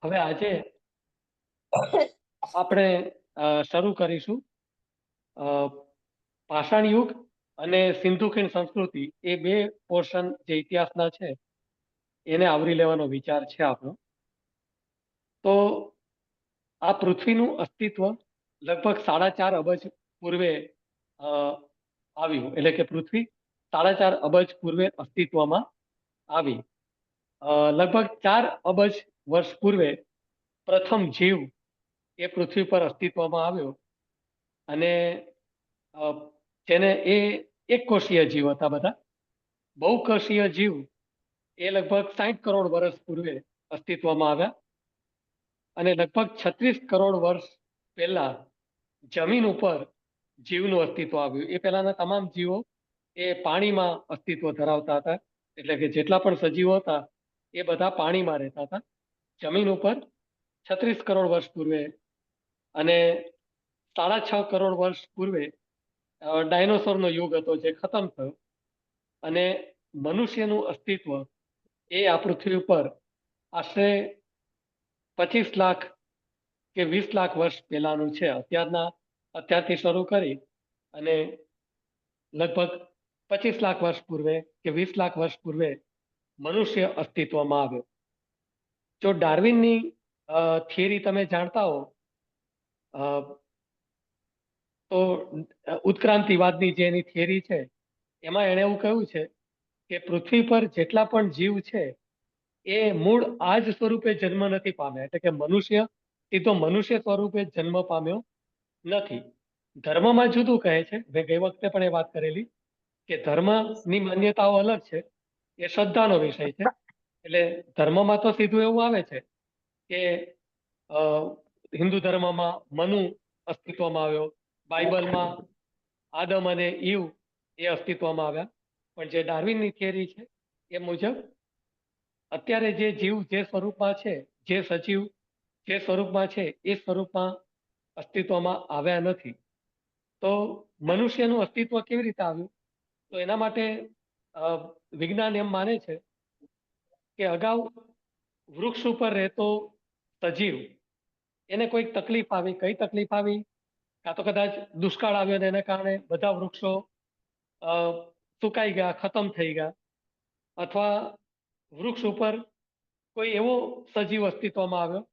હવે આજે આપણે શરૂ કરીશું પાષાણ યુગ અને સિંધુ ખીણ સંસ્કૃતિ એ બે પોર્શન જે ઇતિહાસના છે એને આવરી લેવાનો વિચાર છે આપણો. તો આ પૃથ્વીનું અસ્તિત્વ લગભગ 4.5 અબજ પૂર્વે આવ્યું, એટલે કે પૃથ્વી 4.5 અબજ પૂર્વે અસ્તિત્વમાં આવી. લગભગ 4 અબજ વર્ષ પૂર્વે પ્રથમ જીવ એ પૃથ્વી પર અસ્તિત્વમાં આવ્યો અને જેને એ એક કોષીય જીવ હતા. બધા બહુકોષીય જીવ એ લગભગ 60 કરોડ વર્ષ પૂર્વે અસ્તિત્વમાં આવ્યા અને લગભગ 36 કરોડ વર્ષ પહેલા જમીન ઉપર જીવનું અસ્તિત્વ આવ્યું. એ પહેલાના તમામ જીવો એ પાણીમાં અસ્તિત્વ ધરાવતા હતા, એટલે કે જેટલા પણ સજીવો હતા એ બધા પાણીમાં રહેતા હતા. જમીન ઉપર 36 કરોડ વર્ષ પૂર્વે અને 6.5 કરોડ વર્ષ પૂર્વે ડાયનોસોરનો યુગ હતો જે ખતમ થયો અને મનુષ્યનું અસ્તિત્વ એ આ પૃથ્વી ઉપર આશરે 25 લાખ કે 20 લાખ વર્ષ પહેલાનું છે. અત્યારથી શરૂ કરી અને લગભગ 25 લાખ વર્ષ પૂર્વે કે 20 લાખ વર્ષ પૂર્વે મનુષ્ય અસ્તિત્વમાં આવ્યો. જો ડાર્વિનની થિયરી તમે જાણતા હો તો ઉત્ક્રાંતિવાદની જે એની થિયરી છે એમાં એણે એવું કહ્યું છે કે પૃથ્વી પર જેટલા પણ જીવ છે એ મૂળ આ જ સ્વરૂપે જન્મ નથી પામ્યા, એટલે કે મનુષ્ય સીધો મનુષ્ય સ્વરૂપે જન્મ પામ્યો નથી. ધર્મમાં જુદું કહે છે, મેં ગઈ વખતે પણ એ વાત કરેલી કે ધર્મની માન્યતાઓ અલગ છે, એ શ્રદ્ધાનો વિષય છે. એટલે ધર્મમાં તો સીધું એવું આવે છે કે હિન્દુ ધર્મમાં મનુ અસ્તિત્વમાં આવ્યો, બાઇબલમાં આદમ અને ઈવ એ અસ્તિત્વમાં આવ્યા. પણ જે ડાર્વિનની થિયરી છે એ મુજબ અત્યારે જે જીવ જે સ્વરૂપમાં છે, જે સજીવ જે સ્વરૂપમાં છે એ સ્વરૂપમાં અસ્તિત્વમાં આવ્યા નથી. તો મનુષ્યનું અસ્તિત્વ કેવી રીતે આવ્યું? તો એના માટે વિજ્ઞાન એમ માને છે કે અગાઉ વૃક્ષ ઉપર રહેતો સજીવ એને કોઈક તકલીફ આવી. કઈ તકલીફ આવી? કાં તો કદાચ દુષ્કાળ આવ્યો ને એને કારણે બધા વૃક્ષો સુકાઈ ગયા, ખતમ થઈ ગયા, અથવા વૃક્ષ ઉપર કોઈ એવો સજીવ અસ્તિત્વમાં આવ્યો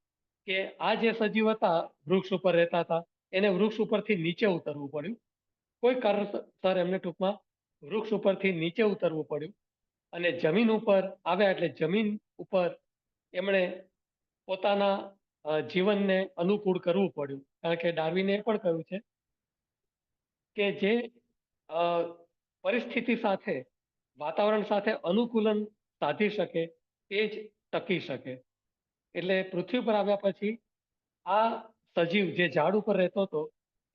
કે આ જે સજીવ હતા વૃક્ષ ઉપર રહેતા હતા એને વૃક્ષ ઉપરથી નીચે ઉતરવું પડ્યું. કોઈ કારણસર એમને ટૂંકમાં વૃક્ષ ઉપરથી નીચે ઉતરવું પડ્યું અને જમીન ઉપર આવ્યા. એટલે જમીન ઉપર એમણે પોતાના જીવનને અનુકૂળ કરવું પડ્યું. કારણ કે ડાર્વિને એ પણ કહ્યું છે કે જે પરિસ્થિતિ સાથે, વાતાવરણ સાથે અનુકૂલન સાધી શકે એ જ ટકી શકે. એટલે પૃથ્વી પર આવ્યા પછી આ સજીવ જે ઝાડ ઉપર રહેતો હતો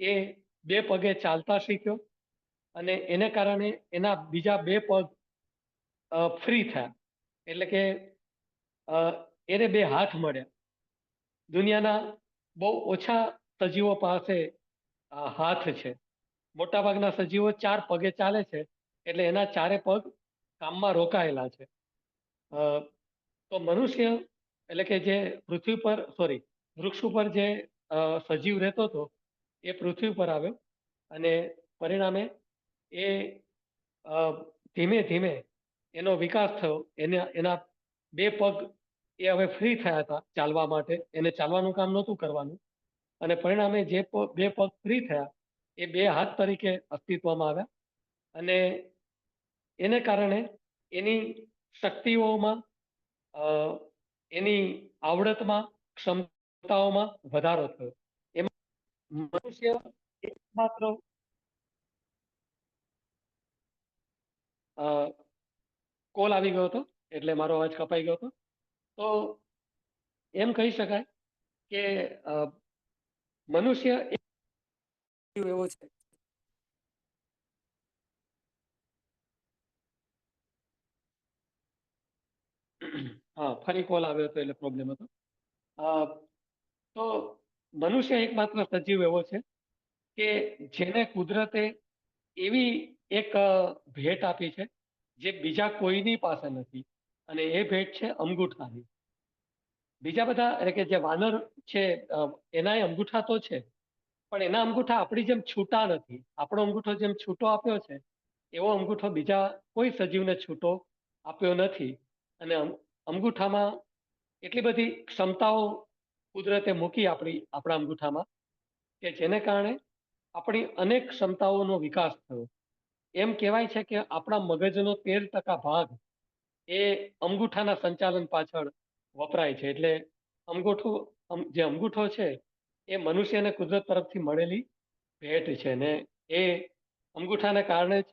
એ 2 પગે ચાલતા શીખ્યો અને એને કારણે એના બીજા 2 પગ ફ્રી થયા, એટલે કે એને 2 હાથ મળ્યા. દુનિયાના બહુ ઓછા સજીવો પાસે હાથ છે. મોટાભાગના સજીવો 4 પગે ચાલે છે, એટલે એના 4 પગ કામમાં રોકાયેલા છે. તો મનુષ્ય એટલે કે જે પૃથ્વી પર વૃક્ષ ઉપર જે સજીવ રહેતો હતો એ પૃથ્વી પર આવ્યો અને પરિણામે એ ધીમે ધીમે એનો વિકાસ થયો. એના 2 પગ એ હવે ફ્રી થયા હતા ચાલવા માટે, એને ચાલવાનું કામ નહોતું કરવાનું અને પરિણામે જે 2 પગ ફ્રી થયા એ 2 હાથ તરીકે અસ્તિત્વમાં આવ્યા અને એને કારણે એની શક્તિઓમાં, એની આવડતમાં, ક્ષમતાઓમાં વધારો થયો. એમાં મનુષ્ય એકમાત્ર કોલ આવી ગયો હતો, એટલે મારો અવાજ કપાઈ ગયો હતો. તો એમ કહી શકાય કે મનુષ્ય એવો છે. હા, ફરી કોલ આવ્યો હતો એટલે પ્રોબ્લેમ હતો. તો મનુષ્ય એકમાત્ર સજીવ એવો છે કે જેને કુદરતે એવી એક ભેટ આપી છે જે બીજા કોઈની પાસે નથી અને એ ભેટ છે અંગૂઠાની. બીજા બધા એટલે કે જે વાનર છે એનાય અંગૂઠા તો છે, પણ એના અંગૂઠા આપણી જેમ છૂટા નથી. આપણો અંગૂઠો જેમ છૂટો આપ્યો છે એવો અંગૂઠો બીજા કોઈ સજીવને છૂટો આપ્યો નથી. અને અંગૂઠામાં એટલી બધી ક્ષમતાઓ કુદરતે મૂકી આપણા અંગૂઠામાં કે જેને કારણે આપણી અનેક ક્ષમતાઓનો વિકાસ થયો. એમ કહેવાય છે કે આપણા મગજનો 13% ભાગ એ અંગૂઠાના સંચાલન પાછળ વપરાય છે. એટલે જે અંગૂઠો છે એ મનુષ્યને કુદરત તરફથી મળેલી ભેટ છે ને એ અંગૂઠાને કારણે જ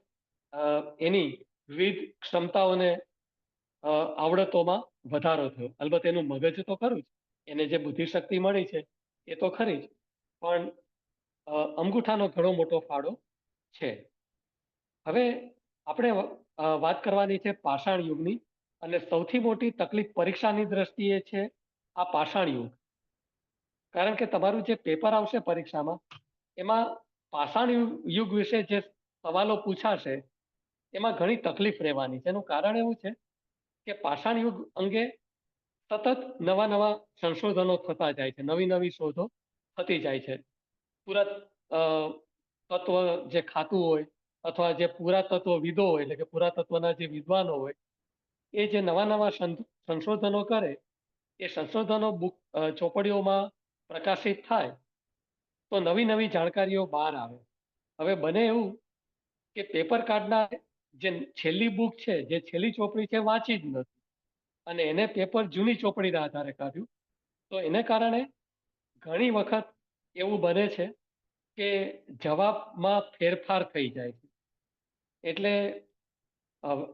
એની વિવિધ ક્ષમતાઓને આવડતોમાં વધારો થયો. અલબત્ત એનું મગજ તો ખરું જ, એને જે બુદ્ધિશક્તિ મળી છે એ તો ખરી જ, પણ અંગૂઠાનો ઘણો મોટો ફાળો છે. હવે આપણે વાત કરવાની છે પાષાણ યુગની, અને સૌથી મોટી તકલીફ પરીક્ષાની દ્રષ્ટિએ છે આ પાષાણ યુગ. કારણ કે તમારું જે પેપર આવશે પરીક્ષામાં એમાં પાષાણ યુગ વિશે જે સવાલો પૂછાશે એમાં ઘણી તકલીફ રહેવાની છે. એનું કારણ એવું છે કે પાષાણ યુગ અંગે સતત નવા નવા સંશોધનો થતા જાય છે, નવી નવી શોધો થતી જાય છે. તત્વ જે ખાતું હોય અથવા જે પુરાતત્વવિદો હોય એટલે કે પુરાતત્વના જે વિદ્વાનો હોય એ જે નવા નવા સંશોધનો કરે એ સંશોધનો ચોપડીઓમાં પ્રકાશિત થાય તો નવી નવી જાણકારીઓ બહાર આવે. હવે બને એવું કે પેપર કાઢનાર જે છેલ્લી બુક છે, જે છેલ્લી ચોપડી છે, વાંચી જ નથી અને એને પેપર જૂની ચોપડીના આધારે કાઢ્યું, તો એને કારણે ઘણી વખત એવું બને છે કે જવાબમાં ફેરફાર થઈ જાય છે. એટલે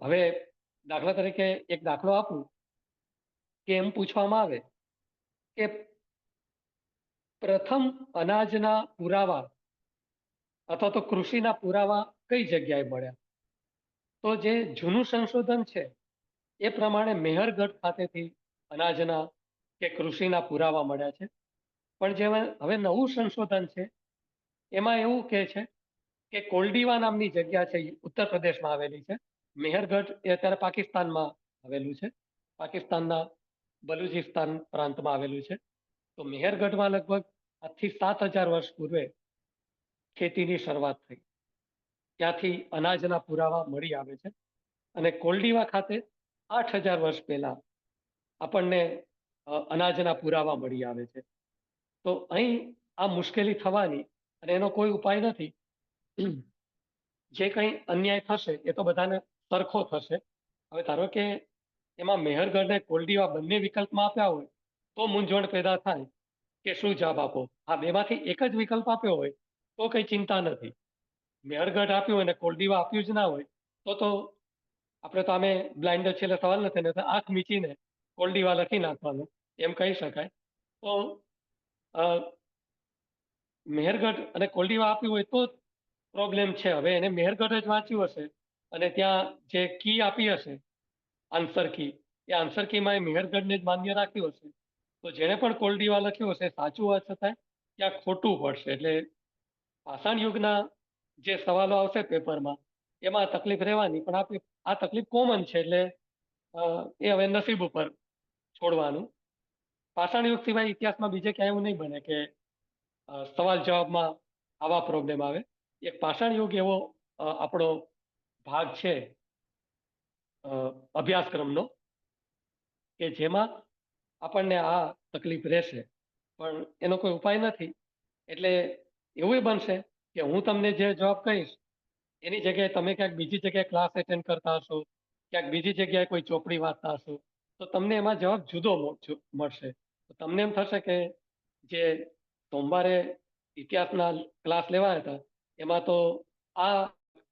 હવે દાખલા તરીકે એક દાખલો આપું કે એમ પૂછવામાં આવે કે પ્રથમ અનાજના પુરાવા અથવા તો કૃષિના પુરાવા કઈ જગ્યાએ મળ્યા? તો જે જૂનું સંશોધન છે એ પ્રમાણે મેહરગઢ ખાતેથી અનાજના કે કૃષિના પુરાવા મળ્યા છે. પણ જે હવે નવું સંશોધન છે એમાં એવું કહે છે કે કોલ્ડીવા નામની જગ્યા છે, ઉત્તર પ્રદેશમાં આવેલી છે. મેહરગઢ એ અત્યારે પાકિસ્તાનમાં આવેલું છે, પાકિસ્તાનના બલુચિસ્તાન પ્રાંતમાં આવેલું છે. તો મેહરગઢમાં લગભગ આજથી 7,000 વર્ષ પૂર્વે ખેતીની શરૂઆત થઈ, ત્યાંથી અનાજના પુરાવા મળી આવે છે. અને કોલ્ડીવા ખાતે 8,000 વર્ષ પહેલા આપણને અનાજના પુરાવા મળી આવે છે. તો અહીં આ મુશ્કેલી થવાની અને એનો કોઈ ઉપાય નથી. જે કંઈ અન્યાય થશે એ તો બધાને સરખો થશે. હવે ધારો કે એમાં મેહરગઢ અને કોલ્ડીવા બંને વિકલ્પમાં આપ્યા હોય તો મૂંઝવણ પેદા થાય કે શું જવાબ આપો. આ બેમાંથી એક જ વિકલ્પ આપ્યો હોય તો કઈ ચિંતા નથી. મેહરગઢ આપ્યું હોય અને કોલ્ડીવા આપ્યું જ ના હોય તો આપણે તો આમે બ્લાઇન્ડ છે એટલે સવાલ નથી ને, આંખ મીચીને કોલ્ડીવા લખી નાખવાનું એમ કહી શકાય. તો મેહરગઢ અને કોલ્ડીવા આપ્યું હોય તો પ્રોબ્લેમ છે. હવે એને મેહરગઢ જ વાંચ્યું હશે અને ત્યાં જે કી આપી હશે આન્સર કી, એ આન્સર કીમાં એ મેહરગઢને જ માન્ય રાખ્યું હશે, તો જેને પણ કોલ્ડીવા લખ્યું હશે સાચું હોવા છતાં ત્યાં ખોટું પડશે. એટલે પાષાણ યુગના જે સવાલો આવશે પેપરમાં એમાં તકલીફ રહેવાની, પણ આ તકલીફ કોમન છે એટલે એ હવે નસીબ ઉપર છોડવાનું. પાષાણ યુગ સિવાય ઇતિહાસમાં બીજે ક્યાંય એવું નહીં બને કે સવાલ જવાબમાં આવા પ્રોબ્લેમ આવે. એક પાષાણ યુગ એવો આપણો ભાગ છે અભ્યાસક્રમનો કે જેમાં આપણને આ તકલીફ રહેશે, પણ એનો કોઈ ઉપાય નથી. એટલે એવું બનશે કે હું તમને જે જવાબ કહીશ એની જગ્યાએ તમે ક્યાંક બીજી જગ્યાએ ક્લાસ એટેન્ડ કરતા હશો, ક્યાંક બીજી જગ્યાએ કોઈ ચોપડી વાંચતા હશો, તો તમને એમાં જવાબ જુદો મળશે. તો તમને એમ થશે કે જે સોમવારે ઇતિહાસના ક્લાસ લેવાયા હતા એમાં તો આ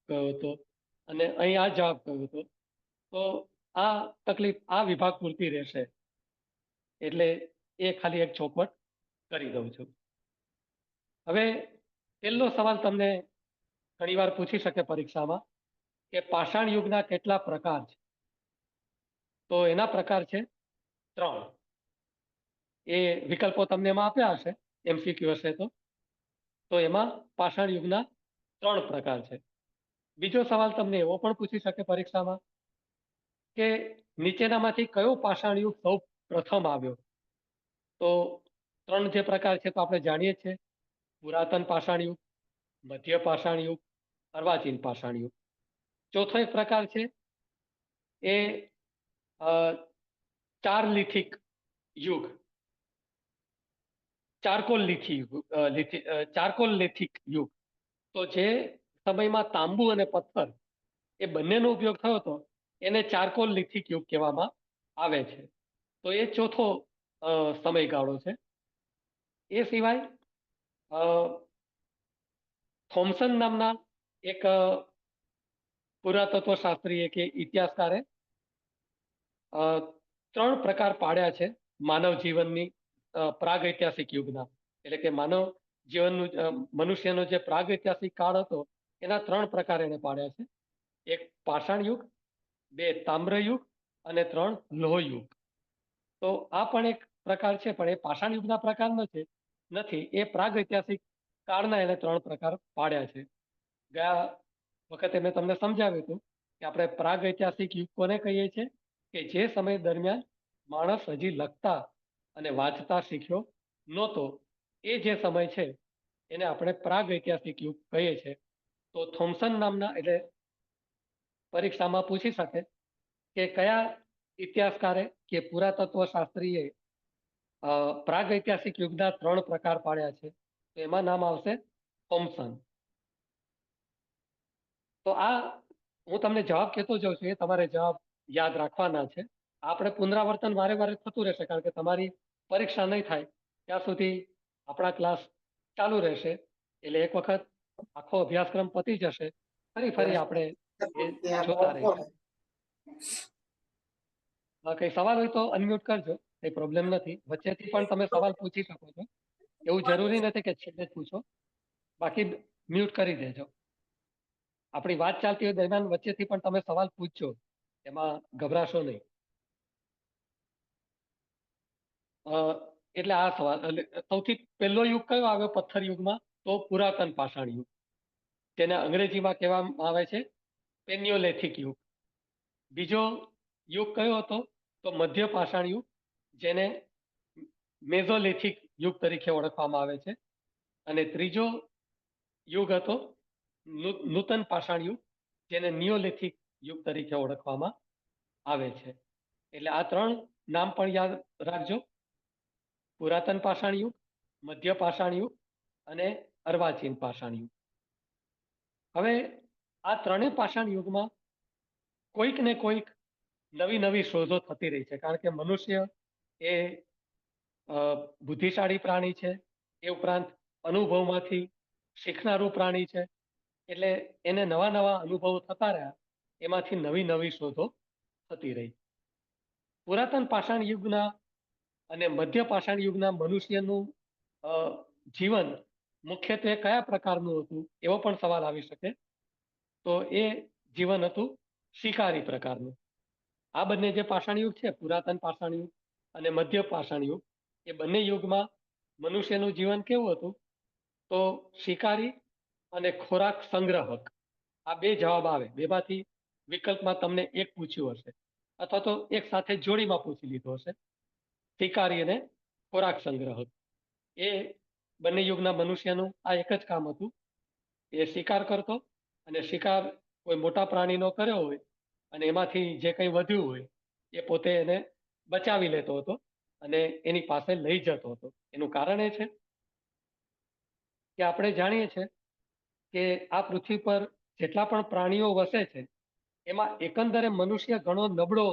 કહ્યો હતો અને અહીં આ જવાબ કહ્યો હતો, તો આ તકલીફ આ વિભાગ પૂરતી રહેશે. એટલે એ ખાલી એક ચોખવટ કરી દઉં છું. હવે પહેલો સવાલ તમને ઘણીવાર પૂછી શકે પરીક્ષામાં કે પાષાણ યુગના કેટલા પ્રકાર છે? તો એના પ્રકાર છે 3. એ વિકલ્પો તમને એમાં આપ્યા હશે, MCQ હશે તો એમાં પાષાણ યુગના 3 પ્રકાર છે. બીજો સવાલ તમને એવો પણ પૂછી શકે પરીક્ષામાં કે નીચેનામાંથી કયો પાષાણ યુગ સૌ પ્રથમ આવ્યો? તો 3 જે પ્રકાર છે તો આપણે જાણીએ છીએ: પુરાતન પાષાણ યુગ, મધ્ય પાષાણ યુગ, અર્વાચીન પાષાણ યુગ. ચોથો એક પ્રકાર છે એ ચાર લિથિક યુગ, ચારકોલ લેથિક યુગ. તો જે સમયમાં તાંબુ અને પથ્થર એ બંનેનો ઉપયોગ થયો હતો એને ચારકોલ લિથિક યુગ કહેવામાં આવે છે. તો એ ચોથો સમયગાળો છે. એ સિવાય થોમ્સન નામના એક પુરાતત્વ શાસ્ત્રીએ કે ઇતિહાસકારે 3 પ્રકાર પાડ્યા છે માનવ જીવનની પ્રાગૈતિહાસિક યુગના. એટલે કે માનવ જીવનનું મનુષ્યનો જે પ્રાગૈતિહાસિક કાળ હતો એના 3 પ્રકાર એને પાડ્યા છે: 1 પાષાણ યુગ, 2 તામ્ર યુગ અને 3 લોહ યુગ. તો આ પણ એક પ્રકાર છે, પણ એ પાષાણ યુગના પ્રકાર નથી. એ પ્રાગૈતિહાસિક કાળના એને 3 પ્રકાર પાડ્યા છે. ગયા વખતે મેં તમને સમજાવ્યું હતું કે આપણે પ્રાગૈતિહાસિક યુગ કોને કહીએ છીએ કે જે સમય દરમિયાન માણસ હજી લખતા અને વાંચતા શીખ્યો નહોતો. એ જે સમય છે એને આપણે પ્રાગૈતિહાસિક યુગ કહીએ છીએ. તો થોમ્સન નામના, એટલે પરીક્ષામાં પૂછી શકે કે કયા ઇતિહાસકારે કે પુરાતત્વ શાસ્ત્રીએ પ્રાગૈતિહાસિક યુગના 3 પ્રકાર પાડ્યા છે, તો એમાં નામ આવશે થોમ્સન. તો આ હું તમને જવાબ કહેતો જાઉં છું, એ તમારે જવાબ યાદ રાખવાના છે. આપણે પુનરાવર્તન વારે વારે થતું રહેશે, કારણ કે તમારી પરીક્ષા નહીં થાય ત્યાં સુધી આપણા ક્લાસ ચાલુ રહેશે. એટલે એક વખત આખો અભ્યાસક્રમ પતી જશે, ફરી આપણે એ જોતા રહીશું. કઈ સવાલ હોય તો અનમ્યુટ કરજો, કઈ પ્રોબ્લેમ નથી. વચ્ચેથી પણ તમે સવાલ પૂછી શકો છો, એવું જરૂરી નથી કે છેલ્લે જ પૂછો. બાકી મ્યુટ કરી દેજો. આપણી વાત ચાલતી હોય દરમિયાન વચ્ચેથી પણ તમે સવાલ પૂછજો, એમાં ગભરાશો નહીં. એટલે આ સવાલ, સૌથી પહેલો યુગ કયો આવ્યો પથ્થર યુગમાં? તો પુરાતન પાષાણ યુગ, જેને અંગ્રેજીમાં કહેવામાં આવે છે પેલિયોલિથિક યુગ. બીજો યુગ કયો હતો? તો મધ્ય પાષાણ યુગ, જેને મેઝોલિથિક યુગ તરીકે ઓળખવામાં આવે છે. અને ત્રીજો યુગ હતો નૂતન પાષાણ યુગ, જેને નિયોલિથિક યુગ તરીકે ઓળખવામાં આવે છે. એટલે આ 3 નામ પણ યાદ રાખજો: પુરાતન પાષાણ યુગ, મધ્ય પાષાણ યુગ અને અર્વાચીન પાષાણ યુગ. હવે આ 3 પાષાણ યુગમાં કોઈક ને કોઈક નવી નવી શોધો થતી રહી છે, કારણ કે મનુષ્ય એ બુદ્ધિશાળી પ્રાણી છે. એ ઉપરાંત અનુભવમાંથી શીખનારું પ્રાણી છે. એટલે એને નવા નવા અનુભવો થતા રહ્યા, એમાંથી નવી નવી શોધો થતી રહી. પુરાતન પાષાણ યુગના અને મધ્ય પાષાણ યુગના મનુષ્યનું જીવન મુખ્યત્વે કયા પ્રકારનું હતું, એવો પણ સવાલ આવી શકે. તો એ જીવન હતું શિકારી પ્રકારનું. આ બંને જે પાષાણ યુગ છે, પુરાતન પાષાણ યુગ અને મધ્ય પાષાણ યુગ, એ બંને યુગમાં મનુષ્યનું જીવન કેવું હતું? તો શિકારી અને ખોરાક સંગ્રહક. આ 2 જવાબ આવે. બેમાંથી વિકલ્પમાં તમને એક પૂછ્યું હશે, અથવા તો એક સાથે જોડીમાં પૂછી લીધો હશે. શિકારી અને ખોરાક સંગ્રહક, એ બંને યુગના મનુષ્યનું આ એક જ કામ હતું. એ શિકાર કરતો, અને શિકાર કોઈ મોટા પ્રાણીનો કર્યો હોય અને એમાંથી જે કંઈ વધ્યું હોય એ પોતે એને બચાવી લેતો હતો અને એની પાસે લઈ જતો હતો. એનું કારણ એ છે કે આપણે જાણીએ છીએ કે આ પૃથ્વી પર જેટલા પણ પ્રાણીઓ વસે છે એમાં એકંદરે મનુષ્ય ઘણો નબળો,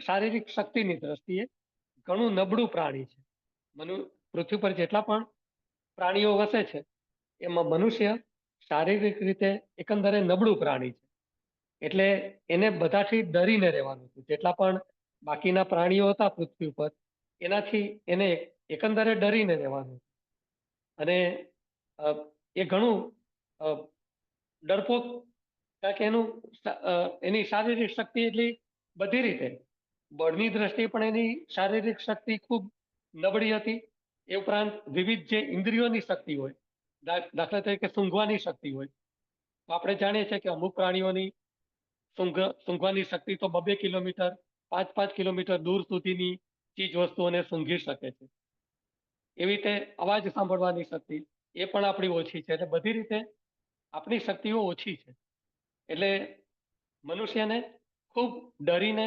શારીરિક શક્તિની દ્રષ્ટિએ ઘણું નબળું પ્રાણી છે. પૃથ્વી પર જેટલા પણ પ્રાણીઓ વસે છે એમાં મનુષ્ય શારીરિક રીતે એકંદરે નબળું પ્રાણી છે. એટલે એને બધાથી ડરીને રહેવાનું હતું. જેટલા પણ બાકીના પ્રાણીઓ હતા પૃથ્વી પર, એનાથી એને એકંદરે ડરીને રહેવાનું. અને એ ઘણું ડરપોક, કારણ કે એની શારીરિક શક્તિ એટલી બધી રીતે, બળની દ્રષ્ટિએ પણ એની શારીરિક શક્તિ ખૂબ નબળી હતી. એ ઉપરાંત વિવિધ જે ઇન્દ્રિયોની શક્તિ હોય, દાખલા તરીકે સૂંઘવાની શક્તિ હોય, તો આપણે જાણીએ છીએ કે અમુક પ્રાણીઓની સૂંઘવાની શક્તિ તો 2 કિલોમીટર, 5 કિલોમીટર દૂર સુધીની ચીજ વસ્તુઓને સૂંઘી શકે છે. એવી રીતે અવાજ સાંભળવાની શક્તિ એ પણ આપણી ઓછી છે. એટલે બધી રીતે આપણી શક્તિઓ ઓછી છે. એટલે મનુષ્યને ખૂબ ડરીને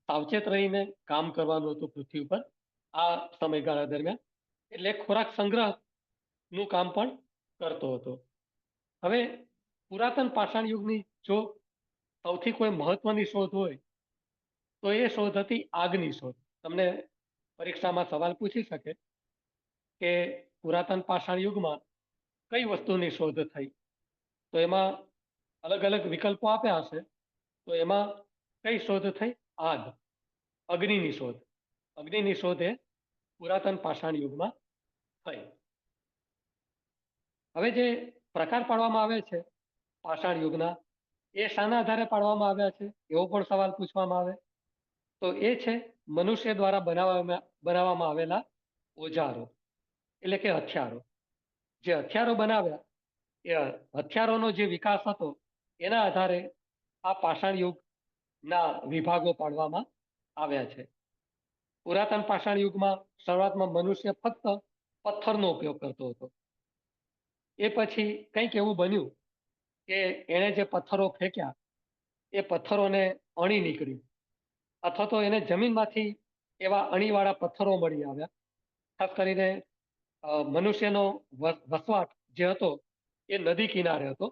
સાવચેત રહીને કામ કરવાનું હતું પૃથ્વી ઉપર આ સમયગાળા દરમિયાન. એટલે ખોરાક સંગ્રહનું કામ પણ કરતો હતો. હવે પુરાતન પાષાણ યુગની જો સૌથી કોઈ મહત્વની શોધ હોય તો એ શોધ હતી આગની શોધ. તમને પરીક્ષામાં સવાલ પૂછી શકે કે પુરાતન પાષાણ યુગમાં કઈ વસ્તુની શોધ થઈ, તો એમાં અલગ અલગ વિકલ્પો આપ્યા હશે. તો એમાં કઈ શોધ થઈ? આગ, અગ્નિની શોધ. અગ્નિની શોધ એ પુરાતન પાષાણ યુગમાં થઈ. હવે જે પ્રકાર પાડવામાં આવે છે પાષાણ યુગના, એ શાના આધારે પાડવામાં આવ્યા છે એવો પણ સવાલ પૂછવામાં આવે. તો એ છે મનુષ્ય દ્વારા બનાવવામાં આવેલા ઓજારો, એટલે કે હથિયારો. જે હથિયારો બનાવ્યા એ હથિયારોનો જે વિકાસ હતો એના આધારે આ પાષાણ યુગના વિભાગો પાડવામાં આવ્યા છે. પુરાતન પાષાણ યુગમાં શરૂઆતમાં મનુષ્ય ફક્ત પથ્થરનો ઉપયોગ કરતો હતો. એ પછી કંઈક એવું બન્યું કે એણે જે પથ્થરો ફેંક્યા એ પથ્થરોને અણી નીકળ્યું, અથવા તો એને જમીનમાંથી એવા અણીવાળા પથ્થરો મળી આવ્યા. ખાસ કરીને મનુષ્યનો વસવાટ જે હતો એ નદી કિનારે હતો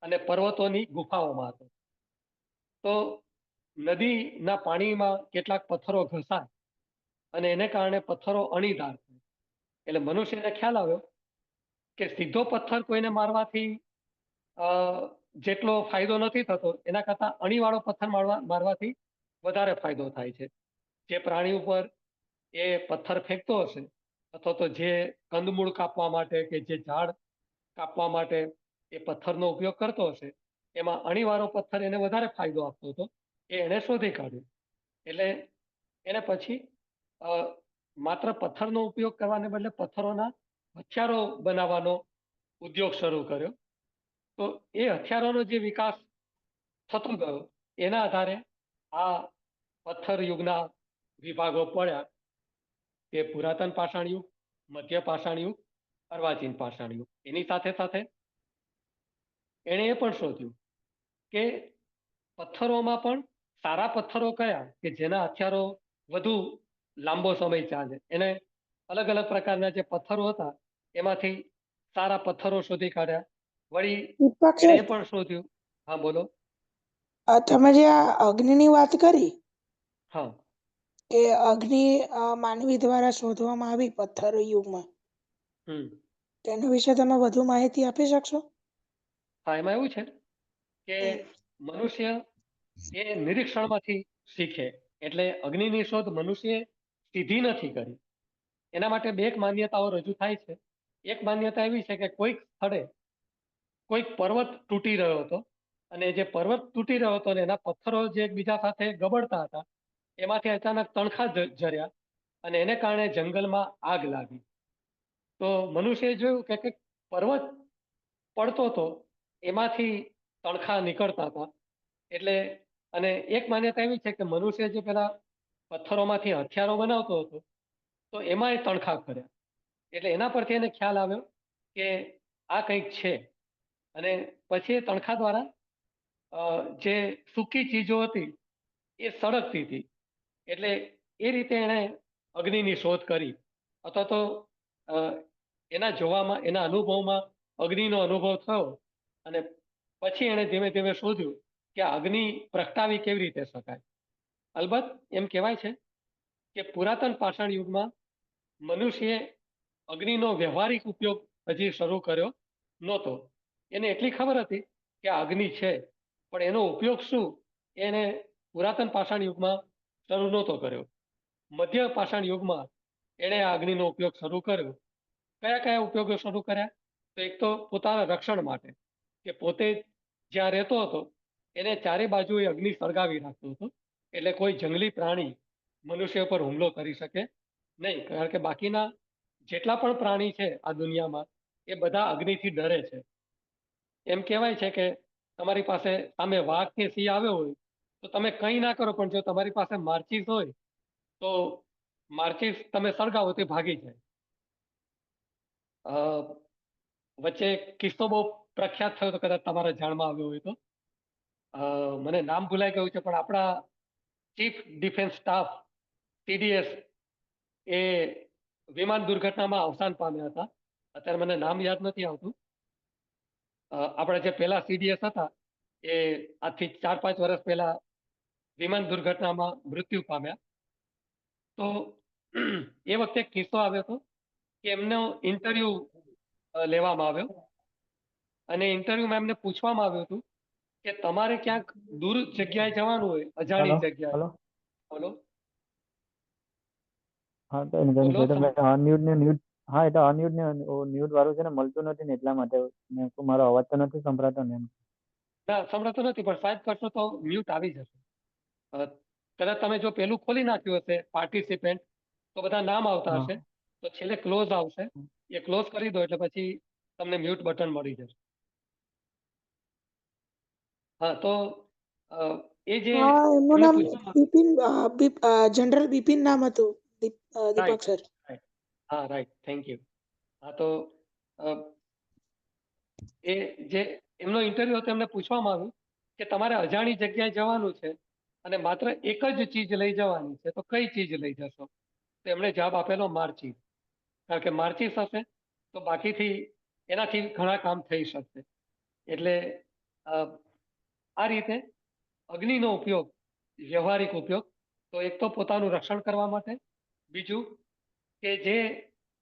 અને પર્વતોની ગુફાઓમાં હતો. તો નદીના પાણીમાં કેટલાક પથ્થરો ઘસાય અને એને કારણે પથ્થરો અણીદાર થાય. એટલે મનુષ્યને ખ્યાલ આવ્યો કે સીધો પથ્થર કોઈને મારવાથી જેટલો ફાયદો નથી થતો એના કરતાં અણીવાળો પથ્થર મારવાથી વધારે ફાયદો થાય છે. જે પ્રાણી ઉપર એ પથ્થર ફેંકતો હશે અથવા તો જે કંદમૂળ કાપવા માટે કે જે ઝાડ કાપવા માટે એ પથ્થરનો ઉપયોગ કરતો હશે એમાં અણીવાળો પથ્થર એને વધારે ફાયદો આપતો હતો. એ એને શોધી કાઢ્યું. એટલે એને પછી માત્ર પથ્થરનો ઉપયોગ કરવાને બદલે પથ્થરોના હથિયારો બનાવવાનો ઉદ્યોગ શરૂ કર્યો. તો એ હથિયારોનો જે વિકાસ થતો ગયો એના આધારે આ પથ્થર યુગના વિભાગો પડ્યા કે પુરાતન પાષાણ યુગ, મધ્ય પાષાણ યુગ, અર્વાચીન પાષાણ યુગ. એની સાથે સાથે એણે એ પણ શોધ્યું કે પથ્થરોમાં પણ સારા પથ્થરો કયા કે જેના હથિયારો વધુ લાંબો સમય ચાલે. એને અલગ અલગ પ્રકારના જે પથ્થરો હતા એમાંથી સારા પથ્થરો શોધી કાઢ્યા. વળી એણે એ પણ શોધ્યું. હા બોલો. તમે જે આ અગ્નિની વાત કરી, હા, કે અગ્નિ માનવી દ્વારા શોધવામાં આવી પથ્થર યુગમાં, તેના વિશે તમે વધુ માહિતી આપી શકશો? હા, એમાં એવું છે કે મનુષ્ય એ નિરીક્ષણમાંથી શીખે. એટલે અગ્નિની શોધ મનુષ્યએ સીધી નથી કરી. એના માટે બે માન્યતાઓ રજૂ થાય છે. એક માન્યતા એવી છે કે કોઈક સ્થળે કોઈક પર્વત તૂટી રહ્યો હતો અને જે પર્વત તૂટી રહ્યો હતો ને એના પથ્થરો જે એકબીજા સાથે ગબડતા હતા એમાંથી અચાનક તણખા ઝર્યા અને એને કારણે જંગલમાં આગ લાગી. તો મનુષ્યએ જોયું કે કંઈક પર્વત પડતો હતો એમાંથી તણખા નીકળતા હતા. એટલે અને એક માન્યતા એવી છે કે મનુષ્ય જે પેલા પથ્થરોમાંથી હથિયારો બનાવતો હતો તો એમાંય તણખા કર્યા. એટલે એના પરથી એને ખ્યાલ આવ્યો કે આ કંઈક છે. અને પછી એ તણખા દ્વારા જે સૂકી ચીજો હતી એ સળગતી હતી. એટલે એ રીતે એણે અગ્નિની શોધ કરી. અથવા તો એના જોવામાં, એના અનુભવમાં અગ્નિનો અનુભવ થયો અને પછી એણે ધીમે ધીમે શોધ્યું કે અગ્નિ પ્રગટાવી કેવી રીતે શકાય. અલબત્ત એમ કહેવાય છે કે પુરાતન પાષાણ યુગમાં મનુષ્યએ અગ્નિનો વ્યવહારિક ઉપયોગ હજી શરૂ કર્યો નહોતો. એને એટલી ખબર હતી કે આ અગ્નિ છે, પણ એનો ઉપયોગ શું એને પુરાતન પાષાણ યુગમાં શરૂ નહોતો કર્યો. મધ્ય પાષાણ યુગમાં એણે આ અગ્નિનો ઉપયોગ શરૂ કર્યો. કયા કયા ઉપયોગો શરૂ કર્યા? તો એક તો પોતાના રક્ષણ માટે, કે પોતે જ્યાં રહેતો હતો એને ચારે બાજુ એ અગ્નિ સળગાવી રાખતો હતો. એટલે કોઈ જંગલી પ્રાણી મનુષ્ય પર હુમલો કરી શકે નહીં. કારણ કે બાકીના જેટલા પણ પ્રાણી છે આ દુનિયામાં એ બધા અગ્નિથી ડરે છે. એમ કહેવાય છે કે તમારી પાસે સામે વાઘ કે સિંહ આવ્યો હોય તો તમે કંઈ ના કરો, પણ જો તમારી પાસે માચીસ હોય તો માચીસ તમે સળગાવો તે ભાગી જાય. વચ્ચે કિસ્સો બહુ પ્રખ્યાત થયો તો કદાચ તમારા જાણમાં આવ્યો હોય તો, મને નામ ભૂલાઈ ગયું છે, પણ આપણા ચીફ ડિફેન્સ સ્ટાફ TDS એ વિમાન દુર્ઘટનામાં અવસાન પામ્યા હતા. અત્યારે મને નામ યાદ નથી આવતું. આપણા જે પહેલા CDS હતા એ આજથી 4-5 વર્ષ પહેલા વિમાન દુર્ઘટનામાં મૃત્યુ પામ્યા. તો એ વખતે કિસ્સો આવ્યો હતો કે એમનો ઇન્ટરવ્યુ લેવામાં આવ્યો અને ઇન્ટરવ્યુમાં એમને પૂછવામાં આવ્યું હતું કે તમારે ક્યાંક દૂર જગ્યાએ જવાનું હોય, અજાણી જગ્યાએ. બોલો. હા તો ન્યૂઝ હા એટલે અનમ્યુટ ને ન્યૂઝ વાળું છે ને મળતું નથી ને એટલા માટે મારો અવાજ તો નથી સંભળાતો ને એમ. ના સંભળાતો નથી, પણ 5 કરશો તો મ્યુટ આવી જશે. કદાચ તમે જો પેલું ખોલી નાખ્યું હશે પાર્ટિસિપેન્ટ તો બધા નામ આવતા હશે, તો છેલ્લે ક્લોઝ આવશે, એ ક્લોઝ કરી દો એટલે પછી તમને મ્યુટ બટન મળી જશે. હા તો એ જે એમનું નામ બિપિન જનરલ બિપિન નામ હતું, દીપક સર. હા રાઈટ, થેન્ક યુ. હા તો એ જે એમનો ઇન્ટરવ્યુ હતો એમને પૂછવામાં આવ્યું કે તમારે અજાણી જગ્યાએ જવાનું છે અને માત્ર એક જ ચીજ લઈ જવાની છે, તો કઈ ચીજ લઈ જશો? તો એમણે જવાબ આપેલો માચીસ. કારણ કે માચીસ હશે તો બાકીથી એનાથી ઘણા કામ થઈ શકશે. એટલે આ રીતે અગ્નિનો ઉપયોગ, વ્યવહારિક ઉપયોગ, તો એક તો પોતાનું રક્ષણ કરવા માટે, બીજું કે જે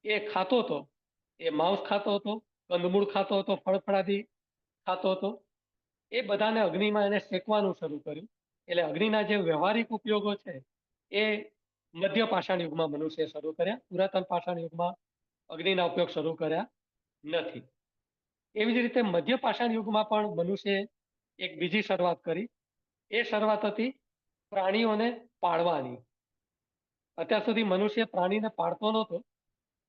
એ ખાતો હતો, એ માંસ ખાતો હતો, કંદમૂળ ખાતો હતો, ફળફળાદી ખાતો હતો, એ બધાને અગ્નિમાં એને શેકવાનું શરૂ કર્યું. એટલે અગ્નિના જે વ્યવહારિક ઉપયોગો છે એ મધ્ય પાષાણ યુગમાં મનુષ્ય શરૂ કર્યા. પુરાતન પાષાણ યુગમાં અગ્નિના ઉપયોગ શરૂ કર્યા નથી. એવી જ રીતે મધ્ય પાષાણ યુગમાં પણ મનુષ્યએ એક બીજી શરૂઆત કરી. એ શરૂઆત હતી પ્રાણીઓને પાળવાની. અત્યાર સુધી મનુષ્ય પ્રાણીને પાળતો નહોતો.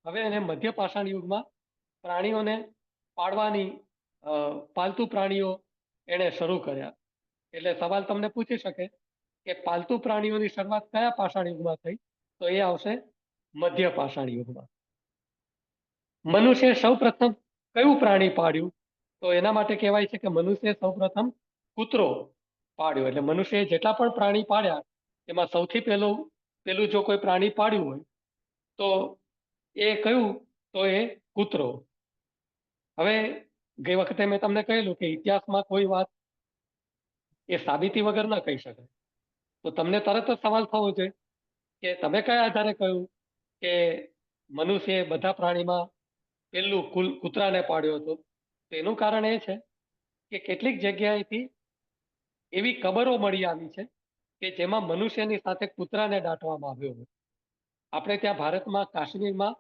હવે એને મધ્ય પાષાણ યુગમાં પ્રાણીઓને પાળવાની, પાલતુ પ્રાણીઓ એને શરૂ કર્યા. એટલે સવાલ તમને પૂછી શકે કે પાલતુ પ્રાણીઓની શરૂઆત કયા પાષાણ યુગમાં થઈ? તો એ આવશે મધ્ય પાષાણ યુગમાં. મનુષ્ય સૌપ્રથમ કયું પ્રાણી પાળ્યું? તો એના માટે કહેવાય છે કે મનુષ્ય સૌપ્રથમ કૂતરો પાળ્યો. એટલે મનુષ્યએ જેટલા પણ પ્રાણી પાળ્યા એમાં સૌથી પહેલું જો કોઈ પ્રાણી પાળ્યું હોય તો એ કયું? તો એ કૂતરો. હવે ગઈ વખતે મેં તમને કહેલું કે ઇતિહાસમાં કોઈ વાત એ સાબિતી વગર ન કહી શકાય. તો તમને તરત જ સવાલ થવો જોઈએ કે તમે કયા આધારે કહ્યું કે મનુષ્યએ બધા પ્રાણીમાં પહેલું કૂતરાને પાડ્યો હતો? તો એનું કારણ એ છે કે કેટલીક જગ્યાએથી એવી કબરો મળી આવી છે કે જેમાં મનુષ્યની સાથે કૂતરાને દાટવામાં આવ્યો હોય. આપણે ત્યાં ભારતમાં કાશ્મીરમાં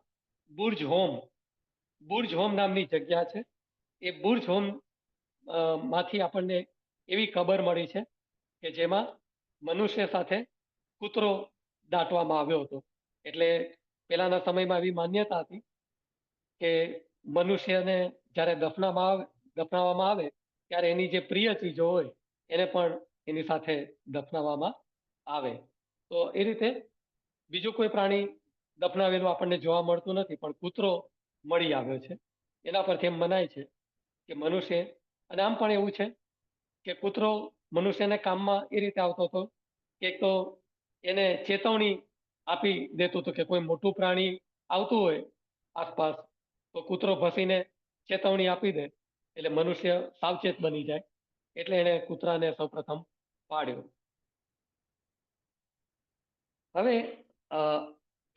બુર્જ હોમ નામની જગ્યા છે. એ બુર્જ હોમ માંથી આપણને એવી કબર મળી છે કે જેમાં મનુષ્ય સાથે કૂતરો દાટવામાં આવ્યો હતો. એટલે પહેલાના સમયમાં એવી માન્યતા હતી કે મનુષ્યને જ્યારે દફનાવવામાં આવે ત્યારે એની જે પ્રિય ચીજો હોય એને પણ એની સાથે દફનાવવામાં આવે. તો એ રીતે બીજું કોઈ પ્રાણી દફનાવેલું આપણને જોવા મળતું નથી, પણ કૂતરો મળી આવ્યો છે. એના પરથી એમ મનાય છે કે મનુષ્ય, અને આમ પણ એવું છે કે કૂતરો મનુષ્યને કામમાં એ રીતે આવતો હતો કે એક તો એને ચેતવણી આપી દેતું હતું કે કોઈ મોટું પ્રાણી આવતું હોય આસપાસ તો કૂતરો ભસીને ચેતવણી આપી દે એટલે મનુષ્ય સાવચેત બની જાય. એટલે એને કૂતરાને સૌપ્રથમ પાડ્યો. હવે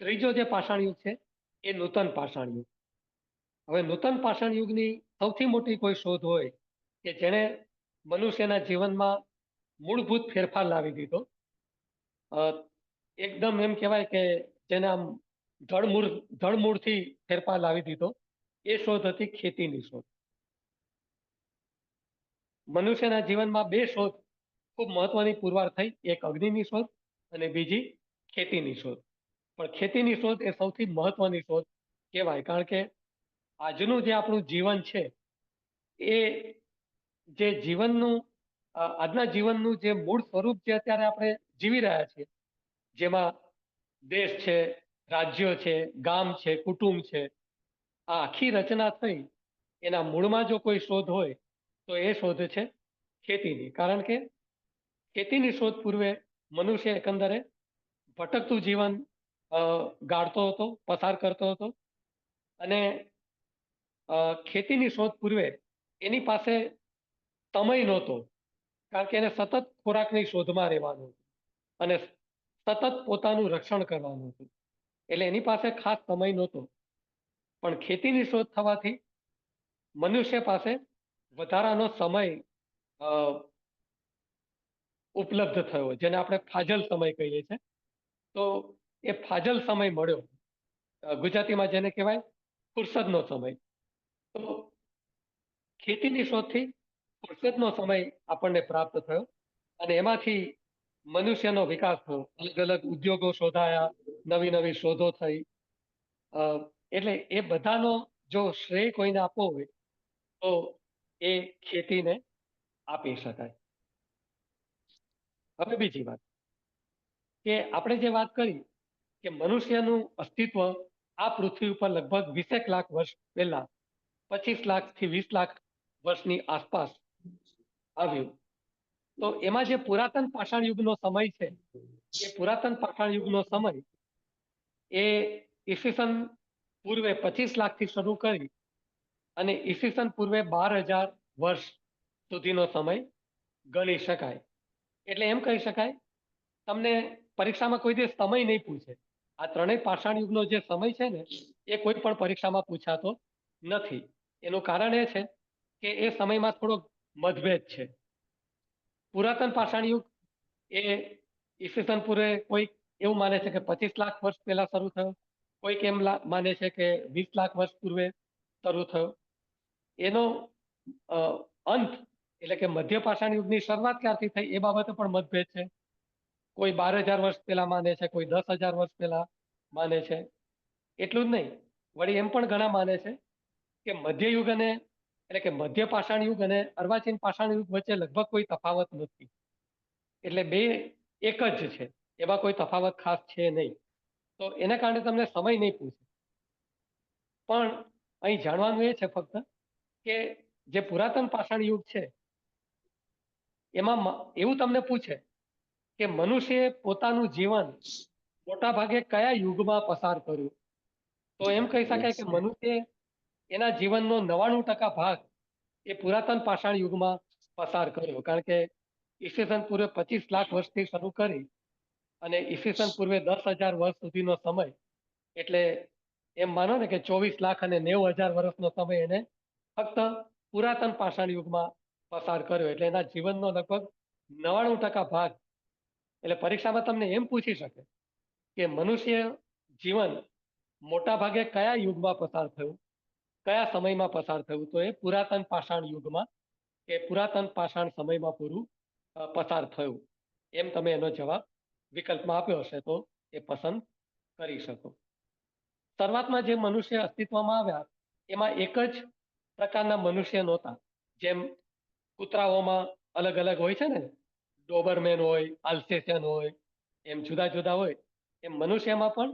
ત્રીજો જે પાષાણ યુગ છે એ નૂતન પાષાણ યુગ. હવે નૂતન પાષાણ યુગની સૌથી મોટી કોઈ શોધ હોય કે જેણે મનુષ્યના જીવનમાં મૂળભૂત ફેરફાર લાવી દીધો, એકદમ એમ કહેવાય કે જેને આમ ધડમૂળથી ફેરફાર લાવી દીધો, એ શોધ હતી ખેતીની શોધ. મનુષ્યના જીવનમાં બે શોધ ખૂબ મહત્વની પુરવાર થઈ, એક અગ્નિની શોધ અને બીજી ખેતીની શોધ. પણ ખેતીની શોધ એ સૌથી મહત્વની શોધ કહેવાય, કારણ કે આજનું જે આપણું જીવન છે એ જે આજના જીવનનું જે મૂળ સ્વરૂપ જે અત્યારે આપણે જીવી રહ્યા છીએ, જેમાં દેશ છે, રાજ્યો છે, ગામ છે, કુટુંબ છે, આ આખી રચના થઈ એના મૂળમાં જો કોઈ શોધ હોય તો એ શોધ છે ખેતીની. કારણ કે ખેતીની શોધ પૂર્વે મનુષ્ય એકંદરે ભટકતું જીવન ગાળતો હતો, પસાર કરતો હતો. અને ખેતીની શોધ પૂર્વે એની પાસે સમય નહોતો, કારણ કે એને સતત ખોરાકની શોધમાં રહેવાનું હતું અને સતત પોતાનું રક્ષણ કરવાનું હતું. એટલે એની પાસે ખાસ સમય નહોતો. પણ ખેતીની શોધ થવાથી મનુષ્ય પાસે વધારાનો સમય ઉપલબ્ધ થયો, જેને આપણે ફાજલ સમય કહીએ છીએ. તો એ ફાજલ સમય મળ્યો, ગુજરાતીમાં જેને કહેવાય ફુરસદનો સમય. તો ખેતીની શોધથી ફુરસદનો સમય આપણને પ્રાપ્ત થયો અને એમાંથી મનુષ્યનો વિકાસ થયો. અલગ અલગ ઉદ્યોગો શોધાયા, નવી નવી શોધો થઈ. એટલે એ બધાનો જો શ્રેય કોઈને આપવો હોય તો એ ખેતીને આપી શકાય. હવે બીજી વાત કે આપણે જે વાત કરી કે મનુષ્યનું અસ્તિત્વ આ પૃથ્વી ઉપર લગભગ 20 લાખ વર્ષ પહેલા 25 લાખથી 20 લાખ વર્ષની આસપાસ આવ્યું. તો એમાં જે પુરાતન પાષાણ યુગનો સમય છે, એ પુરાતન પાષાણ યુગનો સમય એ ઈસવીસન પૂર્વે 25 લાખથી શરૂ કરી અને ઈસવીસન પૂર્વે 12,000 વર્ષ સુધીનો સમય ગણી શકાય. એટલે એમ કહી શકાય, તમને પરીક્ષામાં કોઈ દિવસ સમય નહીં પૂછે. આ ત્રણેય પાષાણ યુગનો જે સમય છે ને, એ કોઈ પણ પરીક્ષામાં પૂછાતો નથી. એનું કારણ એ છે કે એ સમયમાં થોડો મતભેદ છે. પુરાતન પાષાણ યુગ એ ઈસવીસન પૂર્વે કોઈક એવું માને છે કે 25 લાખ વર્ષ પહેલા શરૂ થયો, કોઈક એમ માને છે કે 20 લાખ વર્ષ પૂર્વે શરૂ થયો. એનો અંત એટલે કે મધ્ય પાષાણ યુગની શરૂઆત ક્યારથી થઈ એ બાબતે પણ મતભેદ છે. કોઈ 12,000 વર્ષ પહેલા માને છે, કોઈ 10,000 વર્ષ પહેલા માને છે. એટલું જ નહીં, વળી એમ પણ ઘણા માને છે કે મધ્યયુગ અને એટલે કે મધ્ય પાષાણ યુગ અને અર્વાચીન પાષાણ યુગ વચ્ચે લગભગ કોઈ તફાવત નથી. એટલે બે એક જ છે, એમાં કોઈ તફાવત ખાસ છે નહીં. તો એના કારણે તમને સમય નહીં પૂછે. પણ અહીં જાણવાનું એ છે ફક્ત કે જે પુરાતન પાષાણ યુગ છે એમાં એવું તમને પૂછે કે મનુષ્યએ પોતાનું જીવન મોટા ભાગે કયા યુગમાં પસાર કર્યું, તો એમ કહી શકાય કે મનુષ્યએ એના જીવનનો 99% ભાગ એ પુરાતન પાષાણ યુગમાં પસાર કર્યો. કારણ કે ઈસવીસન પૂર્વે 25 લાખ વર્ષથી શરૂ કરી અને ઈસવીસન પૂર્વે 10,000 વર્ષ સુધીનો સમય, એટલે એમ માનો ને કે 24 લાખ અને 90,000 વર્ષનો સમય એને ફક્ત પુરાતન પાષાણ યુગમાં પસાર કર્યો. એટલે એના જીવનનો લગભગ 99% ભાગ, એટલે પરીક્ષામાં તમને એમ પૂછી શકે કે મનુષ્ય જીવન મોટા ભાગે કયા યુગમાં પસાર થયું, કયા સમયમાં પસાર થયું, તો એ પુરાતન પાષાણ યુગમાં કે પુરાતન પાષાણ સમયમાં પૂરું પસાર થયું. એમ તમે એનો જવાબ વિકલ્પમાં આપ્યો હશે તો એ પસંદ કરી શકો. શરૂઆતમાં જે મનુષ્ય અસ્તિત્વમાં આવ્યા એમાં એક જ પ્રકારના મનુષ્ય નહોતા. જેમ કૂતરાઓમાં અલગ અલગ હોય છે ને, ડોબરમેન હોય, આલ્સેશિયન હોય, એમ જુદા જુદા હોય, એમ મનુષ્યમાં પણ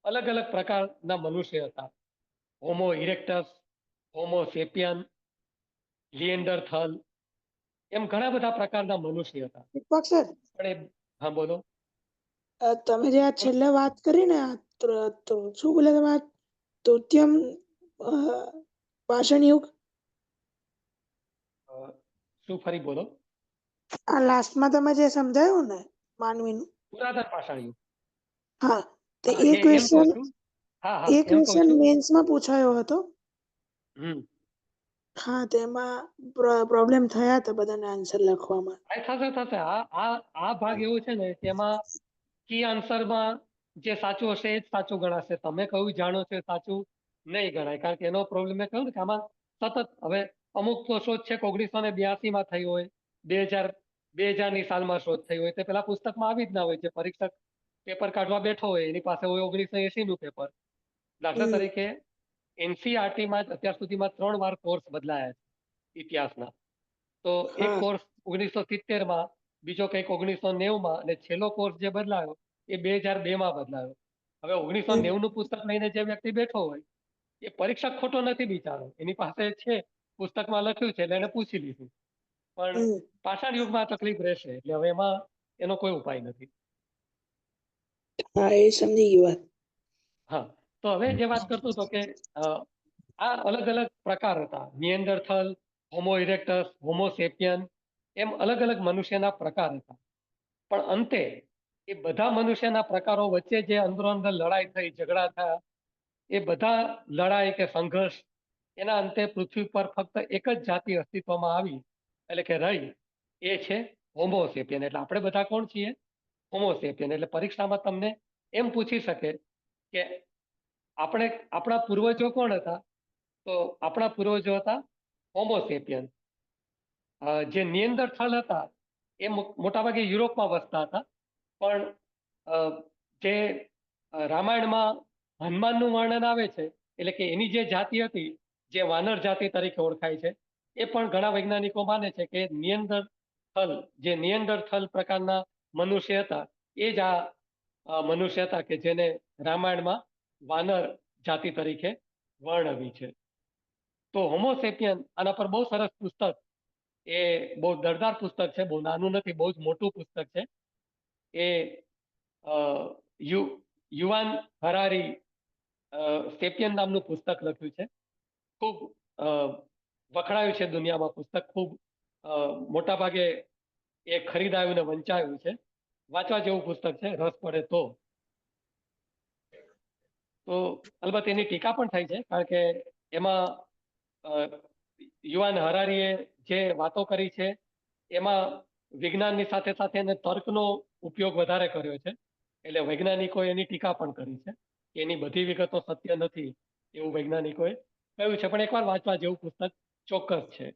અલગ અલગ પ્રકારના મનુષ્ય હતા. હોમો ઇરેક્ટસ, હોમો સેપિયન, લિએન્ડરથલ, એમ ઘણા બધા પ્રકારના મનુષ્ય હતા. દીપક સર, પણ હા બોલો. તમે જે આ છેલ્લે વાત કરી ને, શું બોલે તમે, તૃતીયમ પાષાણ યુગ, શું ફરી બોલો? આ લાસ્ટમાં તમે જે સમજાયું ને માનવીનું પુરાતન પાષાણ યુગ. હા, તો હા, એ એમ કહું ક્વેશ્ચન છું. હા હા, એમ કહું છું. મેન્સમાં પૂછાયો હતો. હા, તેમાં પ્રોબ્લેમ થયા હતા બધાને આન્સર લખવામાં. થશે. આ ભાગ એવો છે ને તેમાં કી આન્સરમાં જે સાચું હશે એ જ સાચું ગણાશે. તમે કયું જાણો છો એ સાચું નહીં ગણાય. કારણ કે એનો પ્રોબ્લેમ મેં કહ્યું ને કે આમાં સતત, હવે અમુક તો શોધ છે કે 1982માં થઈ હોય, 2000ની સાલમાં શોધ થઈ હોય, તે પેલા પુસ્તકમાં આવી જ ના હોય. જે પરીક્ષક પેપર કાઢવા બેઠો હોય એની પાસે હોય 1980નું પેપર. દાખલા તરીકે NCERTમાં અત્યાર સુધીમાં 3 વાર કોર્સ બદલાયા છે ઇતિહાસના. તો એક કોર્સ 1970માં, બીજો કંઈક 1990માં, અને છેલ્લો કોર્સ જે બદલાયો એ 2002માં બદલાયો. હવે 1990 નું પુસ્તક લઈને જે વ્યક્તિ બેઠો હોય એ પરીક્ષક ખોટો નથી બિચારો, એની પાસે છે પુસ્તકમાં લખ્યું છે એટલે એને પૂછી લીધું, પણ હમ પાષાણ યુગમાં તકલીફ રહેશે એટલે હવે એમાં એનો કોઈ ઉપાય નથી. હા એ સમજી ગઈ વાત. હા, તો હવે જે વાત કરતો હતો કે આ અલગ અલગ પ્રકાર હતા, નિએન્ડરથલ, હોમો ઇરેક્ટસ, હોમો સેપિયન, એમ અલગ અલગ મનુષ્યના પ્રકાર હતા. પણ અંતે એ બધા મનુષ્યના પ્રકારો વચ્ચે જે અંદરો અંદર લડાઈ થઈ, ઝઘડા થયા, એ બધા લડાઈ કે સંઘર્ષ એના અંતે પૃથ્વી પર ફક્ત એક જ જાતિ અસ્તિત્વમાં આવી, એટલે કે રહી, એ છે હોમો સેપિયન. એટલે આપણે બધા કોણ છીએ? હોમો સેપિયન. એટલે પરીક્ષામાં તમને એમ પૂછી શકે કે આપણા પૂર્વજો કોણ હતા? તો આપણા પૂર્વજો હતા હોમો સેપિયન. જે નિએન્ડરથલ હતા એ મોટાભાગે યુરોપમાં વસતા હતા, પણ જે રામાયણમાં હનુમાનનું વર્ણન આવે છે, એટલે કે એની જે જાતિ હતી, જે વાનર જાતિ તરીકે ઓળખાય છે, એ પણ ઘણા વૈજ્ઞાનિકો માને છે કે નિએન્ડરથલ પ્રકારના મનુષ્ય હતા, એ જ આ મનુષ્ય હતા કે જેને રામાયણમાં વાનર જાતિ તરીકે વર્ણવી છે. તો હોમો સેપિયન આના પર બહુ સરસ પુસ્તક, એ બહુ દરદાર પુસ્તક છે, બહુ નાનું નથી, બહુ જ મોટું પુસ્તક છે. એ યુવાન હરારી સેપિયન નામનું પુસ્તક લખ્યું છે. ખૂબ વખણાયું છે દુનિયામાં પુસ્તક, ખૂબ મોટા ભાગે એ ખરીદાયું ને વંચાયું છે. વાંચવા જેવું પુસ્તક છે, રસ પડે તો. તો અલબત્ત એની ટીકા પણ થાય છે, કારણ કે એમાં યુવાન હરારીએ જે વાતો કરી છે એમાં વિજ્ઞાનની સાથે સાથે એને તર્કનો ઉપયોગ વધારે કર્યો છે. એટલે વૈજ્ઞાનિકોએ એની ટીકા પણ કરી છે કે એની બધી વિગતો સત્ય નથી એવું વૈજ્ઞાનિકોએ કહ્યું છે. પણ એકવાર વાંચવા જેવું પુસ્તક ચોક્કસ છે.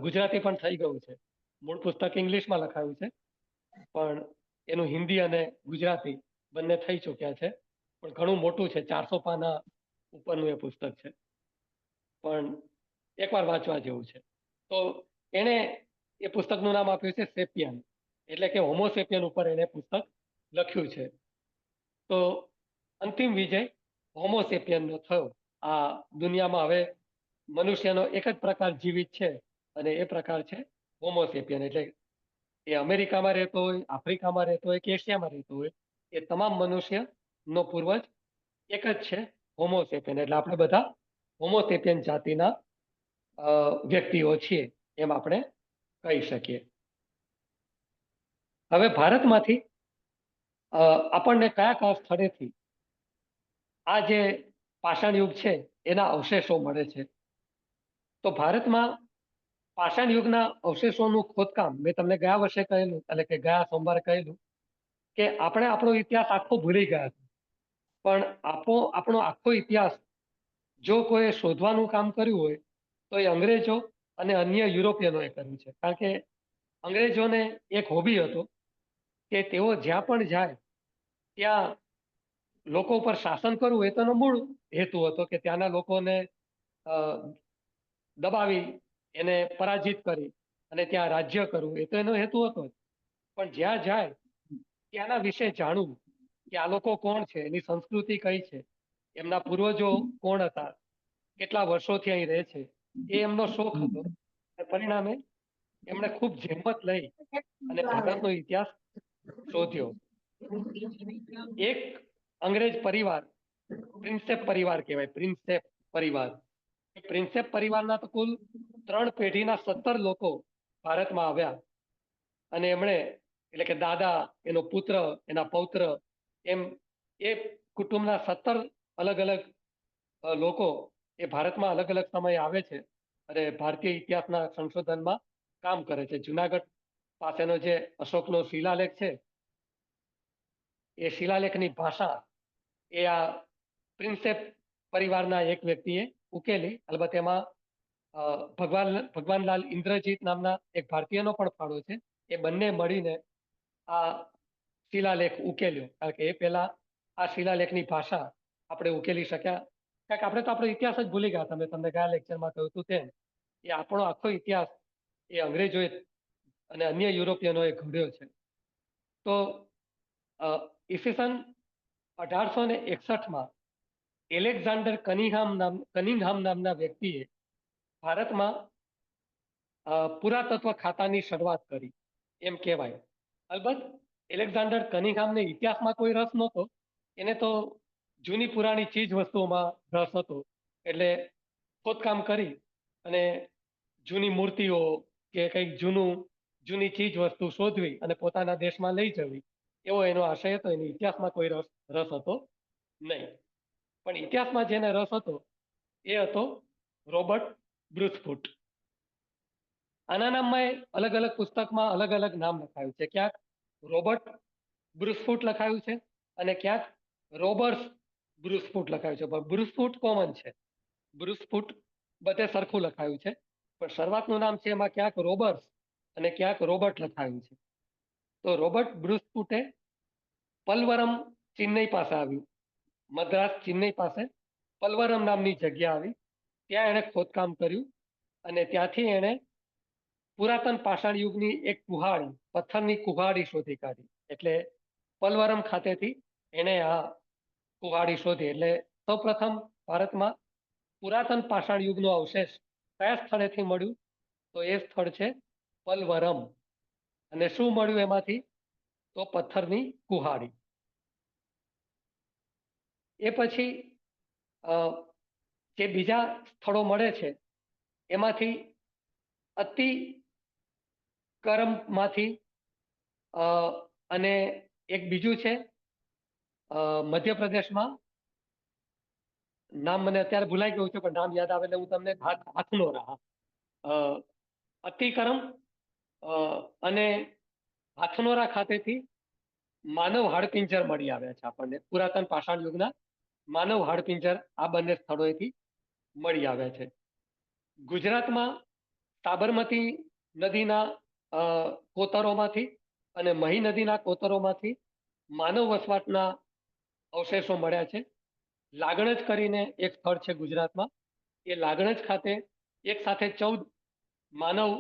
ગુજરાતી પણ થઈ ગયું છે. મૂળ પુસ્તક ઇંગ્લિશમાં લખાયું છે, પણ એનું હિન્દી અને ગુજરાતી બંને થઈ ચૂક્યા છે. પણ ઘણું મોટું છે, 400 પાના ઉપરનું એ પુસ્તક છે, પણ એકવાર વાંચવા જેવું છે. તો એણે એ પુસ્તકનું નામ આપ્યું છે સેપિયન, એટલે કે હોમો સેપિયન ઉપર એણે પુસ્તક લખ્યું છે. તો અંતિમ વિજય હોમો સેપિયનનો થયો. આ દુનિયામાં હવે મનુષ્યનો એક જ પ્રકાર જીવિત છે, અને એ પ્રકાર છે હોમો સેપિયન. એટલે એ અમેરિકામાં રહેતો હોય, આફ્રિકામાં રહેતો હોય કે એશિયામાં રહેતો હોય, એ તમામ મનુષ્યનો પૂર્વજ એક જ છે, હોમો સેપિયન. એટલે આપણે બધા હોમો સેપિયન જાતિના વ્યક્તિઓ છીએ એમ આપણે કહી શકીએ. હવે ભારતમાંથી આપણને કયા કયા સ્થળેથી આ જે પાષાણ યુગ છે એના અવશેષો મળે છે? તો ભારતમાં પાષાણ યુગના અવશેષોનું ખોદકામ મેં તમને ગયા વર્ષે કહેલું, એટલે કે ગયા સોમવારે કહેલું કે આપણે આપણો ઇતિહાસ આખો ભૂલી ગયા છે, પણ આપણો આખો ઇતિહાસ જો કોઈ શોધવાનું કામ કર્યું હોય તો એ અંગ્રેજો અને અન્ય યુરોપિયનોએ કર્યું છે. કારણ કે અંગ્રેજોને એક હોબી હતો કે તેઓ જ્યાં પણ જાય ત્યાં લોકો પર શાસન કરવું, એ તો એનો મૂળ હેતુ હતો કે ત્યાંના લોકોને દબાવી, એને પરાજિત કરી અને ત્યાં રાજ્ય કરવું, એ તો એનો હેતુ હતો. પણ જ્યાં જાય ત્યાંના વિશે જાણવું કે આ લોકો કોણ છે, એની સંસ્કૃતિ કઈ છે, એમના પૂર્વજો કોણ હતા, કેટલા વર્ષોથી અહીં રહે છે, એ એમનો શોખ હતો. પરિણામે એમણે ખૂબ જહેમત લઈ અને ભારતનો ઇતિહાસ શોધ્યો. એક અંગ્રેજ પરિવાર, પ્રિન્સેપ પરિવાર કહેવાય, પ્રિન્સેપ પરિવાર. પ્રિન્સેપ પરિવારના તો કુલ 3 પેઢીના 17 લોકો ભારતમાં આવ્યા, અને એમણે, એટલે કે દાદા, એનો પુત્ર, એના પૌત્ર, એમ એ કુટુંબના 17 અલગ અલગ લોકો એ ભારતમાં અલગ અલગ સમયે આવે છે અને ભારતીય ઇતિહાસના સંશોધનમાં કામ કરે છે. જુનાગઢ પાસેનો જે અશોકનો શિલાલેખ છે, એ શિલાલેખની ભાષા એ આ પ્રિન્સેપ પરિવારના એક વ્યક્તિએ ઉકેલી. અલબત્ત એમાં ભગવાનલાલ ઇન્દ્રજીત નામના એક ભારતીયનો પણ ફાળો છે. એ બંને મળીને આ શિલાલેખ ઉકેલ્યો, કારણ કે એ પહેલા આ શિલાલેખની ભાષા આપણે ઉકેલી શક્યા. કારણ કે આપણે તો આપણો ઇતિહાસ જ ભૂલી ગયા. તમને ગયા લેક્ચરમાં કહ્યું હતું તેમ, એ આપણો આખો ઇતિહાસ એ અંગ્રેજોએ અને અન્ય યુરોપિયનોએ ઘડ્યો છે. તો ઈસવીસન 1861માં એલેક્ઝાન્ડર કનિંઘહામ નામના વ્યક્તિએ ભારતમાં પુરાતત્વ ખાતાની શરૂઆત કરી એમ કહેવાય. અલબત્ત એલેક્ઝાન્ડર કનિંઘહામને ઇતિહાસમાં કોઈ રસ નહોતો, એને તો જૂની પુરાણી ચીજ વસ્તુઓમાં રસ હતો. એટલે ખોદકામ કરી અને જૂની મૂર્તિઓ કે કંઈક જૂની ચીજ વસ્તુ શોધવી અને પોતાના દેશમાં લઈ જવી, એવો એનો આશય હતો. એને ઇતિહાસમાં કોઈ રસ હતો નહીં. પણ ઇતિહાસમાં જેને રસ હતો એ હતો રોબર્ટ બ્રુસફૂટ. આના નામમાં અલગ અલગ પુસ્તકમાં અલગ અલગ નામ લખાયું છે. ક્યાંક રોબર્ટ બ્રુસફૂટ લખાયું છે અને ક્યાંક રોબર્ટ બ્રુસફૂટ લખાયું છે. પણ બ્રુસફૂટ કોમન છે, બ્રુસફૂટ બધે સરખું લખાયું છે. પણ શરૂઆતનું નામ છે એમાં ક્યાંક રોબર્ટ અને ક્યાંક રોબર્ટ લખાયું છે. તો રોબર્ટ બ્રુસફૂટે પલવરમ ચેન્નઈ પાસે આવ્યું, મદ્રાસ ચેન્નઈ પાસે પલવરમ નામની જગ્યા આવી, ત્યાં એણે ખોદકામ કર્યું અને ત્યાંથી એણે પુરાતન પાષાણ યુગની એક કુહાડી, પથ્થરની કુહાડી શોધી કાઢી. એટલે પલવરમ ખાતેથી એણે આ કુહાડી શોધી. એટલે સૌપ્રથમ ભારતમાં પુરાતન પાષાણ યુગનો અવશેષ કયા સ્થળેથી મળ્યું? તો એ સ્થળ છે પલવરમ. અને શું મળ્યું એમાંથી? તો પથ્થરની કુહાડી. એ પછી જે બીજા સ્થળો મળે છે એમાંથી અતિ કરમમાંથી અને એક બીજું છે મધ્યપ્રદેશમાં, નામ મને અત્યારે ભૂલાઈ ગયું છે પણ નામ યાદ આવે એટલે હું તમને હાથનોરા, અતિકરમ અને હાથનોરા ખાતેથી માનવ હાડપિંજર મળી આવ્યા છે આપણને. પુરાતન પાષાણ યુગના માનવ હાડપિંજર આ બંને સ્થળોએથી મળી આવ્યા છે. ગુજરાતમાં સાબરમતી નદીના કોતરોમાંથી અને મહી નદીના કોતરોમાંથી માનવ વસવાટના અવશેષો મળ્યા છે. લાગણજ કરીને એક સ્થળ છે ગુજરાતમાં, એ લાગણજ ખાતે એક સાથે 14 માનવ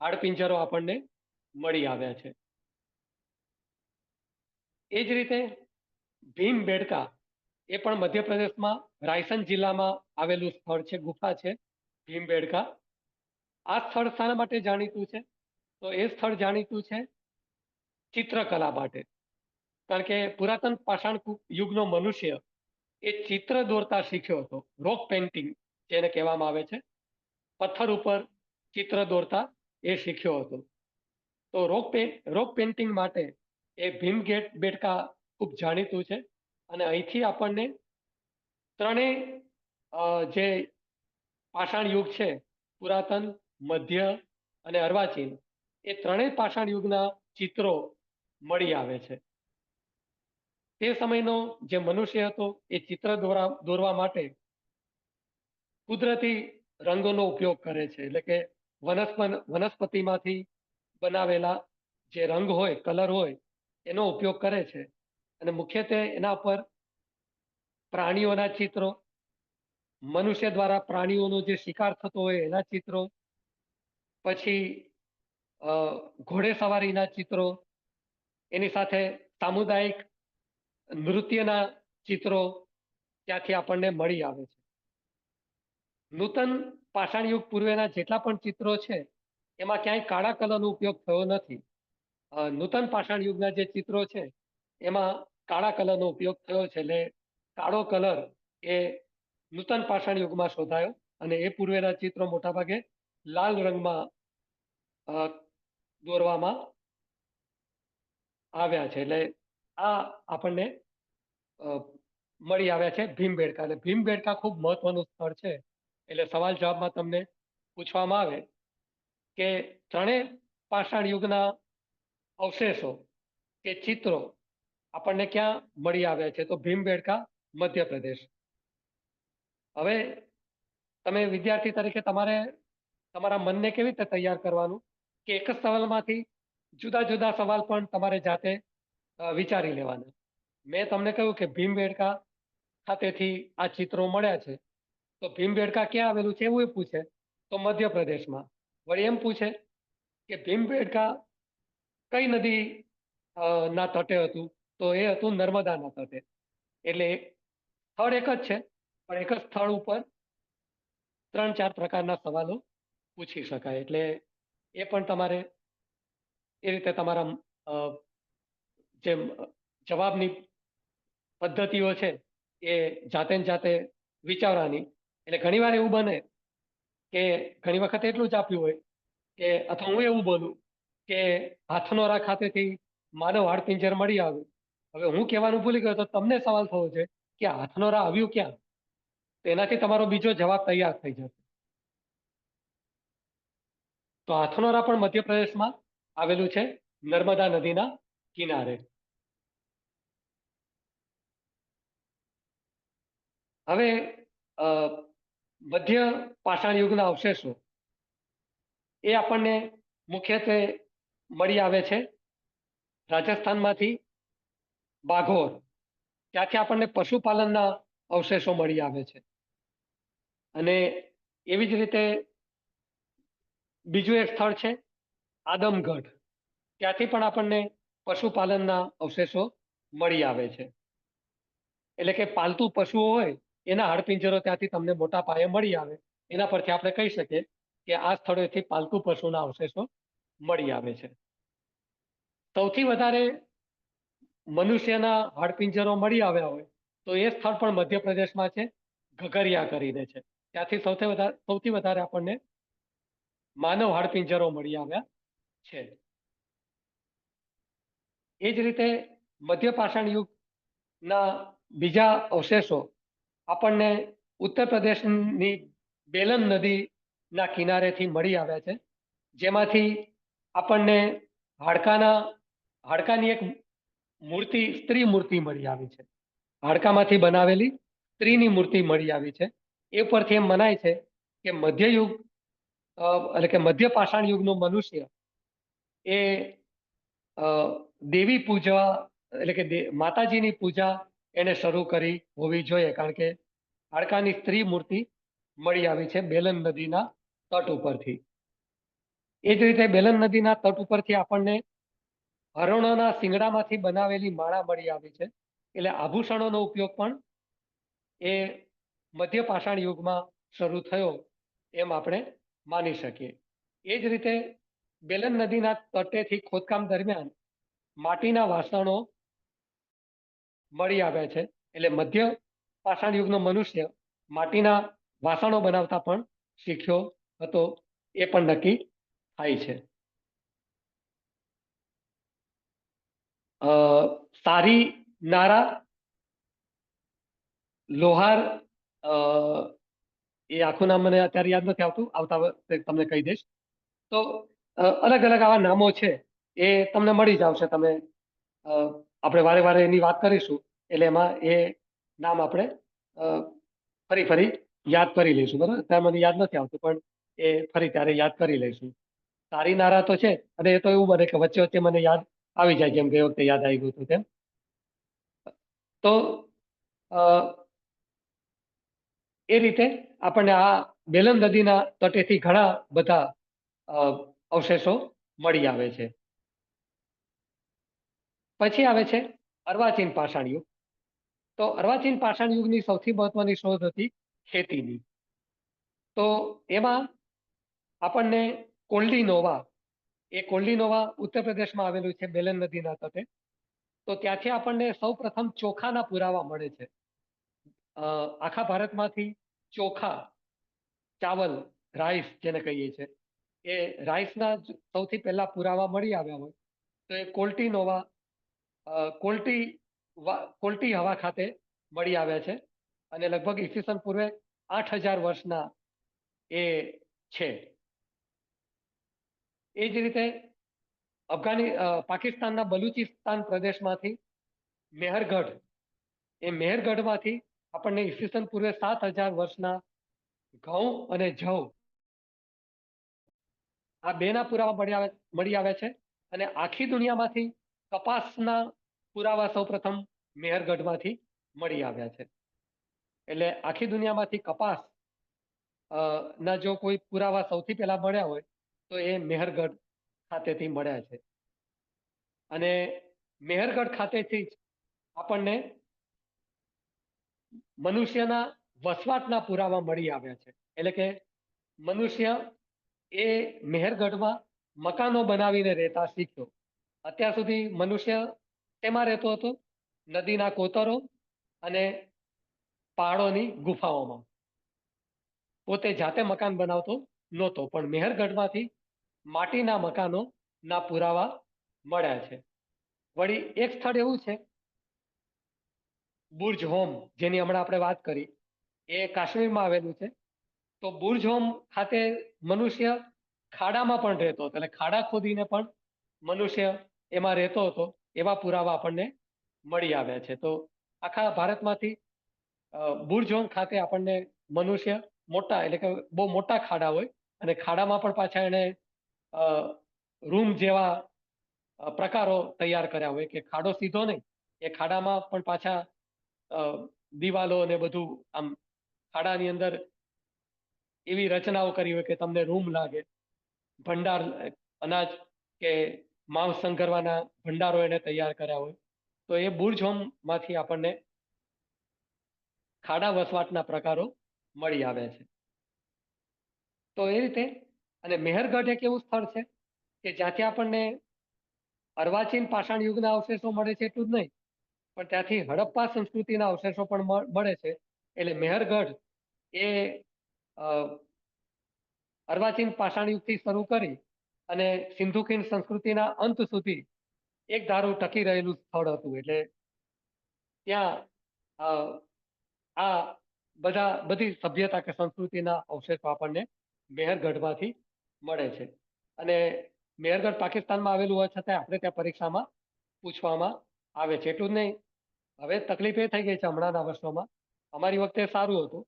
હાડપિંજરો આપણને મળી આવ્યા છે. એ જ રીતે ભીમબેડકા, એ પણ મધ્યપ્રદેશમાં રાયસન જિલ્લામાં આવેલું સ્થળ છે, ગુફા છે ભીમબેડકા. આ સ્થળ શાના માટે જાણીતું છે? તો એ સ્થળ જાણીતું છે ચિત્રકલા માટે. કારણ કે પુરાતન પાષાણ યુગનો મનુષ્ય એ ચિત્ર દોરતા શીખ્યો હતો. રોક પેઇન્ટિંગ જેને કહેવામાં આવે છે, પથ્થર ઉપર ચિત્ર દોરતા એ શીખ્યો હતો. તો રોક પેઇન્ટિંગ માટે એ ભીમબેડકા ખૂબ જાણીતું છે. અને અહીંથી આપણને ત્રણેય જે પાષાણ યુગ છે, પુરાતન, મધ્ય અને અર્વાચીન, એ ત્રણેય પાષાણ યુગના ચિત્રો મળી આવે છે. તે સમયનો જે મનુષ્ય હતો એ ચિત્ર દોરવા માટે કુદરતી રંગોનો ઉપયોગ કરે છે. એટલે કે વનસ્પતિમાંથી બનાવેલા જે રંગ હોય, કલર હોય, એનો ઉપયોગ કરે છે. અને મુખ્યત્વે એના પર પ્રાણીઓના ચિત્રો, મનુષ્ય દ્વારા પ્રાણીઓનો જે શિકાર થતો હોય એના ચિત્રો, પછી ઘોડેસવારીના ચિત્રો, એની સાથે સામુદાયિક નૃત્યના ચિત્રો ત્યાંથી આપણને મળી આવે છે. નૂતન પાષાણ યુગ પૂર્વેના જેટલા પણ ચિત્રો છે એમાં ક્યાંય કાળા કલરનો ઉપયોગ થયો નથી. નૂતન પાષાણ યુગના જે ચિત્રો છે એમાં કાળા કલરનો ઉપયોગ થયો છે. એટલે કાળો કલર એ નૂતન પાષાણ યુગમાં શોધાયો અને એ પૂર્વેના ચિત્રો મોટાભાગે લાલ રંગમાં દોરવામાં આવ્યા છે. એટલે આ આપણને મળી આવ્યા છે ભીમબેડકા. એટલે ભીમબેડકા ખૂબ મહત્વનું સ્થળ છે. એટલે સવાલ જવાબમાં તમને પૂછવામાં આવે કે ત્રણેય પાષાણ યુગના અવશેષો કે ચિત્રો આપણને ક્યાં મળી આવ્યા છે? તો ભીમબેડકા, મધ્યપ્રદેશ. હવે તમે વિદ્યાર્થી તરીકે તમારા મનને કેવી રીતે તૈયાર કરવાનું કે એક જ સવાલમાંથી જુદા જુદા સવાલ પણ તમારે જાતે વિચારી લેવાના. મેં તમને કહ્યું કે ભીમબેડકા ખાતેથી આ ચિત્રો મળ્યા છે, તો ભીમબેડકા ક્યાં આવેલું છે એવું પૂછે તો મધ્યપ્રદેશમાં. વળી એમ પૂછે કે ભીમબેડકા કઈ નદી ના તટે હતું? તો એ હતું નર્મદાના તટે. એટલે સ્થળ એક જ છે, પણ એક જ સ્થળ ઉપર 3-4 પ્રકારના સવાલો પૂછી શકાય. એટલે એ પણ તમારે એ રીતે તમારા જે જવાબની પદ્ધતિઓ છે એ જાતે ને જાતે વિચારવાની. એટલે ઘણીવાર એવું બને કે ઘણી વખત એટલું જ આપ્યું હોય કે, અથવા હું એવું બોલું કે હાથનોરા ખાતેથી માનવ હાડપિંજર મળી આવ્યું. હવે હું કહેવાનું ભૂલી ગયો તો તમને સવાલ થવો છે કે હાથનોરા આવ્યું ક્યાં? તો એનાથી તમારો બીજો જવાબ તૈયાર થઈ જશે. તો હાથનોરા પણ મધ્યપ્રદેશમાં આવેલું છે, નર્મદા નદીના કિનારે. હવે મધ્ય પાષાણ યુગના અવશેષો એ આપણને મુખ્યત્વે મળી આવે છે રાજસ્થાનમાંથી બાઘોર, ત્યાંથી આપણને પશુપાલનના અવશેષો મળી આવે છે. અને એવી જ રીતે બીજું એક સ્થળ છે આદમગઢ, ત્યાંથી પણ આપણને પશુપાલનના અવશેષો મળી આવે છે. એટલે કે પાલતુ પશુઓ હોય એના હાડપિંજરો ત્યાંથી તમને મોટા પાયે મળી આવે. એના પરથી આપણે કહી શકીએ કે આ સ્થળોએથી પાલતુ પશુના અવશેષો મળી આવે છે. સૌથી વધારે મનુષ્યના હાડપિંજરો મળી આવ્યા હોય તો એ સ્થળ પણ મધ્યપ્રદેશમાં છે, ઘગરિયા કરીને છે. ત્યાંથી સૌથી વધારે આપણને માનવ હાડપિંજરો મળી આવ્યા છે. એ જ રીતે મધ્ય પાષાણ યુગના બીજા અવશેષો આપણને ઉત્તર પ્રદેશની બેલન નદીના કિનારેથી મળી આવ્યા છે, જેમાંથી આપણને હાડકાની એક મૂર્તિ, સ્ત્રી મૂર્તિ મળી આવી છે. હાડકામાંથી બનાવેલી સ્ત્રીની મૂર્તિ મળી આવી છે. એ પરથી એમ મનાય છે કે મધ્યયુગ એટલે કે મધ્ય પાષાણ યુગનું મનુષ્ય એ દેવી પૂજા એટલે કે માતાજીની પૂજા એને શરૂ કરી હોવી જોઈએ, કારણ કે હાડકાની સ્ત્રી મૂર્તિ મળી આવી છે બેલન નદીના તટ ઉપરથી. એ જ રીતે બેલન નદીના તટ ઉપરથી આપણને હરણોના શિંગડામાંથી બનાવેલી માળા મળી આવી છે. એટલે આભૂષણોનો ઉપયોગ પણ એ મધ્ય પાષાણ યુગમાં શરૂ થયો એમ આપણે માની શકીએ. એ જ રીતે બેલન નદીના તટેથી ખોદકામ દરમિયાન માટીના વાસણો મળી આવ્યા છે. એટલે મધ્ય પાષાણ યુગનો મનુષ્ય માટીના વાસણો બનાવતા પણ શીખ્યો હતો એ પણ નક્કી થાય છે. સારી નારા, લોહાર, એ આખું નામ મને અત્યારે યાદ નથી આવતું, આવતા વખતે તમને કહી દઈશ. તો અલગ અલગ આવા નામો છે એ તમને મળી જ આવશે. તમે આપણે વારે વારે એની વાત કરીશું એટલે એમાં એ નામ આપણે ફરી યાદ કરી લઈશું. બરાબર, અત્યારે મને યાદ નથી આવતું, પણ એ ફરી ત્યારે યાદ કરી લઈશું. સારી નારા તો છે, અને એ તો એવું બને કે વચ્ચે વચ્ચે મને યાદ આવી જાય, જેમ ગઈ વખતે યાદ આવી ગયું હતું તેમ. તો એ રીતે આપણને આ બેલન નદીના તટેથી ઘણા બધા અવશેષો મળી આવે છે. પછી આવે છે અર્વાચીન પાષાણ યુગ. તો અર્વાચીન પાષાણ યુગની સૌથી મહત્વની શોધ હતી ખેતીની. તો એમાં આપણને કોલ્ડીનોવા, એ કોલ્ડીનોવા ઉત્તર પ્રદેશમાં આવેલું છે બેલન નદીના તટે. તો ત્યાંથી આપણને સૌ પ્રથમ ચોખાના પુરાવા મળે છે. આખા ભારતમાંથી ચોખા, ચાવલ, રાઈસ જેને કહીએ છીએ, એ રાઈસના સૌથી પહેલા પુરાવા મળી આવ્યા હોય તો એ કોલ્ટી હવા ખાતે મળી આવ્યા છે. અને લગભગ ઈસવીસન પૂર્વે 8000 વર્ષના એ છે. એ જ રીતે પાકિસ્તાનના બલુચિસ્તાન પ્રદેશમાંથી મેહરગઢમાંથી આપણને ઈસવીસન પૂર્વે 7000 વર્ષના ઘઉં અને જવ, આ બેના પુરાવા મળી આવ્યા છે. અને આખી દુનિયામાંથી કપાસના પુરાવા સૌપ્રથમ મેહરગઢમાંથી મળી આવ્યા છે. એટલે આખી દુનિયામાંથી કપાસ ના જો કોઈ પુરાવા સૌથી પહેલા મળ્યા હોય તો એ મેહરગઢ ખાતેથી મળ્યા છે. અને મેહરગઢ ખાતેથી જ આપણને મનુષ્યના વસવાટના પુરાવા મળી આવ્યા છે. એટલે કે મનુષ્ય એ મહેરગઢમાં મકાનો બનાવીને રહેતા શીખ્યો. અત્યાર સુધી મનુષ્ય તેમાં રહેતો હતો? નદીના કોતરો અને પહાડોની ગુફાઓમાં. પોતે જાતે મકાન બનાવતો નહોતો, પણ મહેરગઢમાંથી માટીના મકાનોના પુરાવા મળ્યા છે. વળી એક સ્થળ એવું છે, બુર્જ હોમ, જેની હમણાં આપણે વાત કરી, એ કાશ્મીરમાં આવેલું છે. તો બુર્જ હોમ ખાતે મનુષ્ય ખાડામાં પણ રહેતો હતો, એટલે ખાડા ખોદીને પણ મનુષ્ય એમાં રહેતો હતો, એવા પુરાવા આપણને મળી આવ્યા છે. તો આખા ભારતમાંથી બુર્જ હોમ ખાતે આપણને મનુષ્ય મોટા, એટલે કે બહુ મોટા ખાડા હોય, અને ખાડામાં પણ પાછા એને રૂમ જેવા પ્રકારો તૈયાર કર્યા હોય, કે ખાડો સીધો નહીં, એ ખાડામાં પણ પાછા દિવાલો ને બધું આમ ખાડાની અંદર એવી રચનાઓ કરી હોય કે તમને રૂમ લાગે. ભંડાર, અનાજ કે માંસ સંગ્રહવાના ભંડારો એને તૈયાર કર્યા હોય. તો એ બુર્જ હોમમાંથી આપણને ખાડા વસવાટના પ્રકારો મળી આવ્યા છે. તો એ રીતે, અને મહેરગઢ એક એવું સ્થળ છે કે જ્યાંથી આપણને અર્વાચીન પાષાણ યુગના અવશેષો મળે છે એટલું જ નહીં, પણ ત્યાંથી હડપ્પા સંસ્કૃતિના અવશેષો પણ મળે છે. એટલે મહેરગઢ એ અર્વાચીન પાષાણ યુગથી શરૂ કરી અને સિંધુ ખીણ સંસ્કૃતિના અંત સુધી એક ધારું ટકી રહેલું સ્થળ હતું. એટલે ત્યાં આ બધી સભ્યતા કે સંસ્કૃતિના અવશેષો આપણને મહેરગઢમાંથી મળે છે. અને મહેરગઢ પાકિસ્તાનમાં આવેલું હોય છતાં આપણે ત્યાં પરીક્ષામાં પૂછવામાં આવે છે. એટલું જ નહીં, હવે તકલીફ એ થઈ ગઈ છે હમણાંના વર્ષોમાં. અમારી વખતે સારું હતું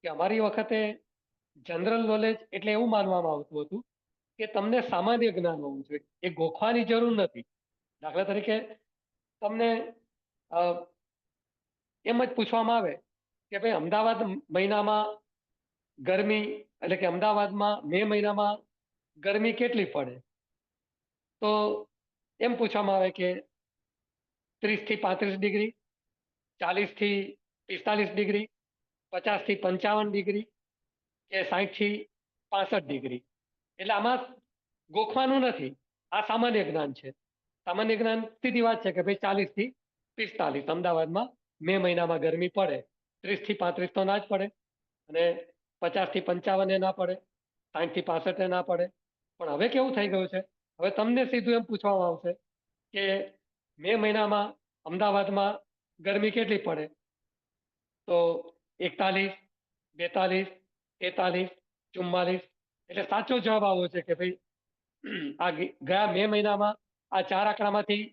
કે અમારી વખતે જનરલ નોલેજ એટલે એવું માનવામાં આવતું હતું કે તમને સામાન્ય જ્ઞાન હોવું જોઈએ, એ ગોખવાની જરૂર નથી. દાખલા તરીકે તમને એમ જ પૂછવામાં આવે કે ભાઈ અમદાવાદ મહિનામાં ગરમી, એટલે કે અમદાવાદમાં મે મહિનામાં ગરમી કેટલી પડે? તો એમ પૂછવામાં આવે કે 30 થી 35 ડિગ્રી, 40 થી 45 ડિગ્રી, 50 થી 55 ડિગ્રી, કે 60 થી 65 ડિગ્રી. એટલે આમાં ગોખવાનું નથી, આ સામાન્ય જ્ઞાન છે. સામાન્ય જ્ઞાન સીધી વાત છે કે ભાઈ 40 થી 45 અમદાવાદમાં મે મહિનામાં ગરમી પડે. 30 થી 35 તો ના જ પડે, અને 50 થી 55 ના પડે, 60 થી 65 ના પડે. પણ હવે કેવું થઈ ગયું છે, હવે તમને સીધું એમ પૂછવામાં આવશે કે મે મહિનામાં અમદાવાદમાં ગરમી કેટલી પડે? તો 41, 42, 43, 44. એટલે સાચો જવાબ આવો છે કે ભાઈ આ ગયા મે મહિનામાં આ 4 આંકડામાંથી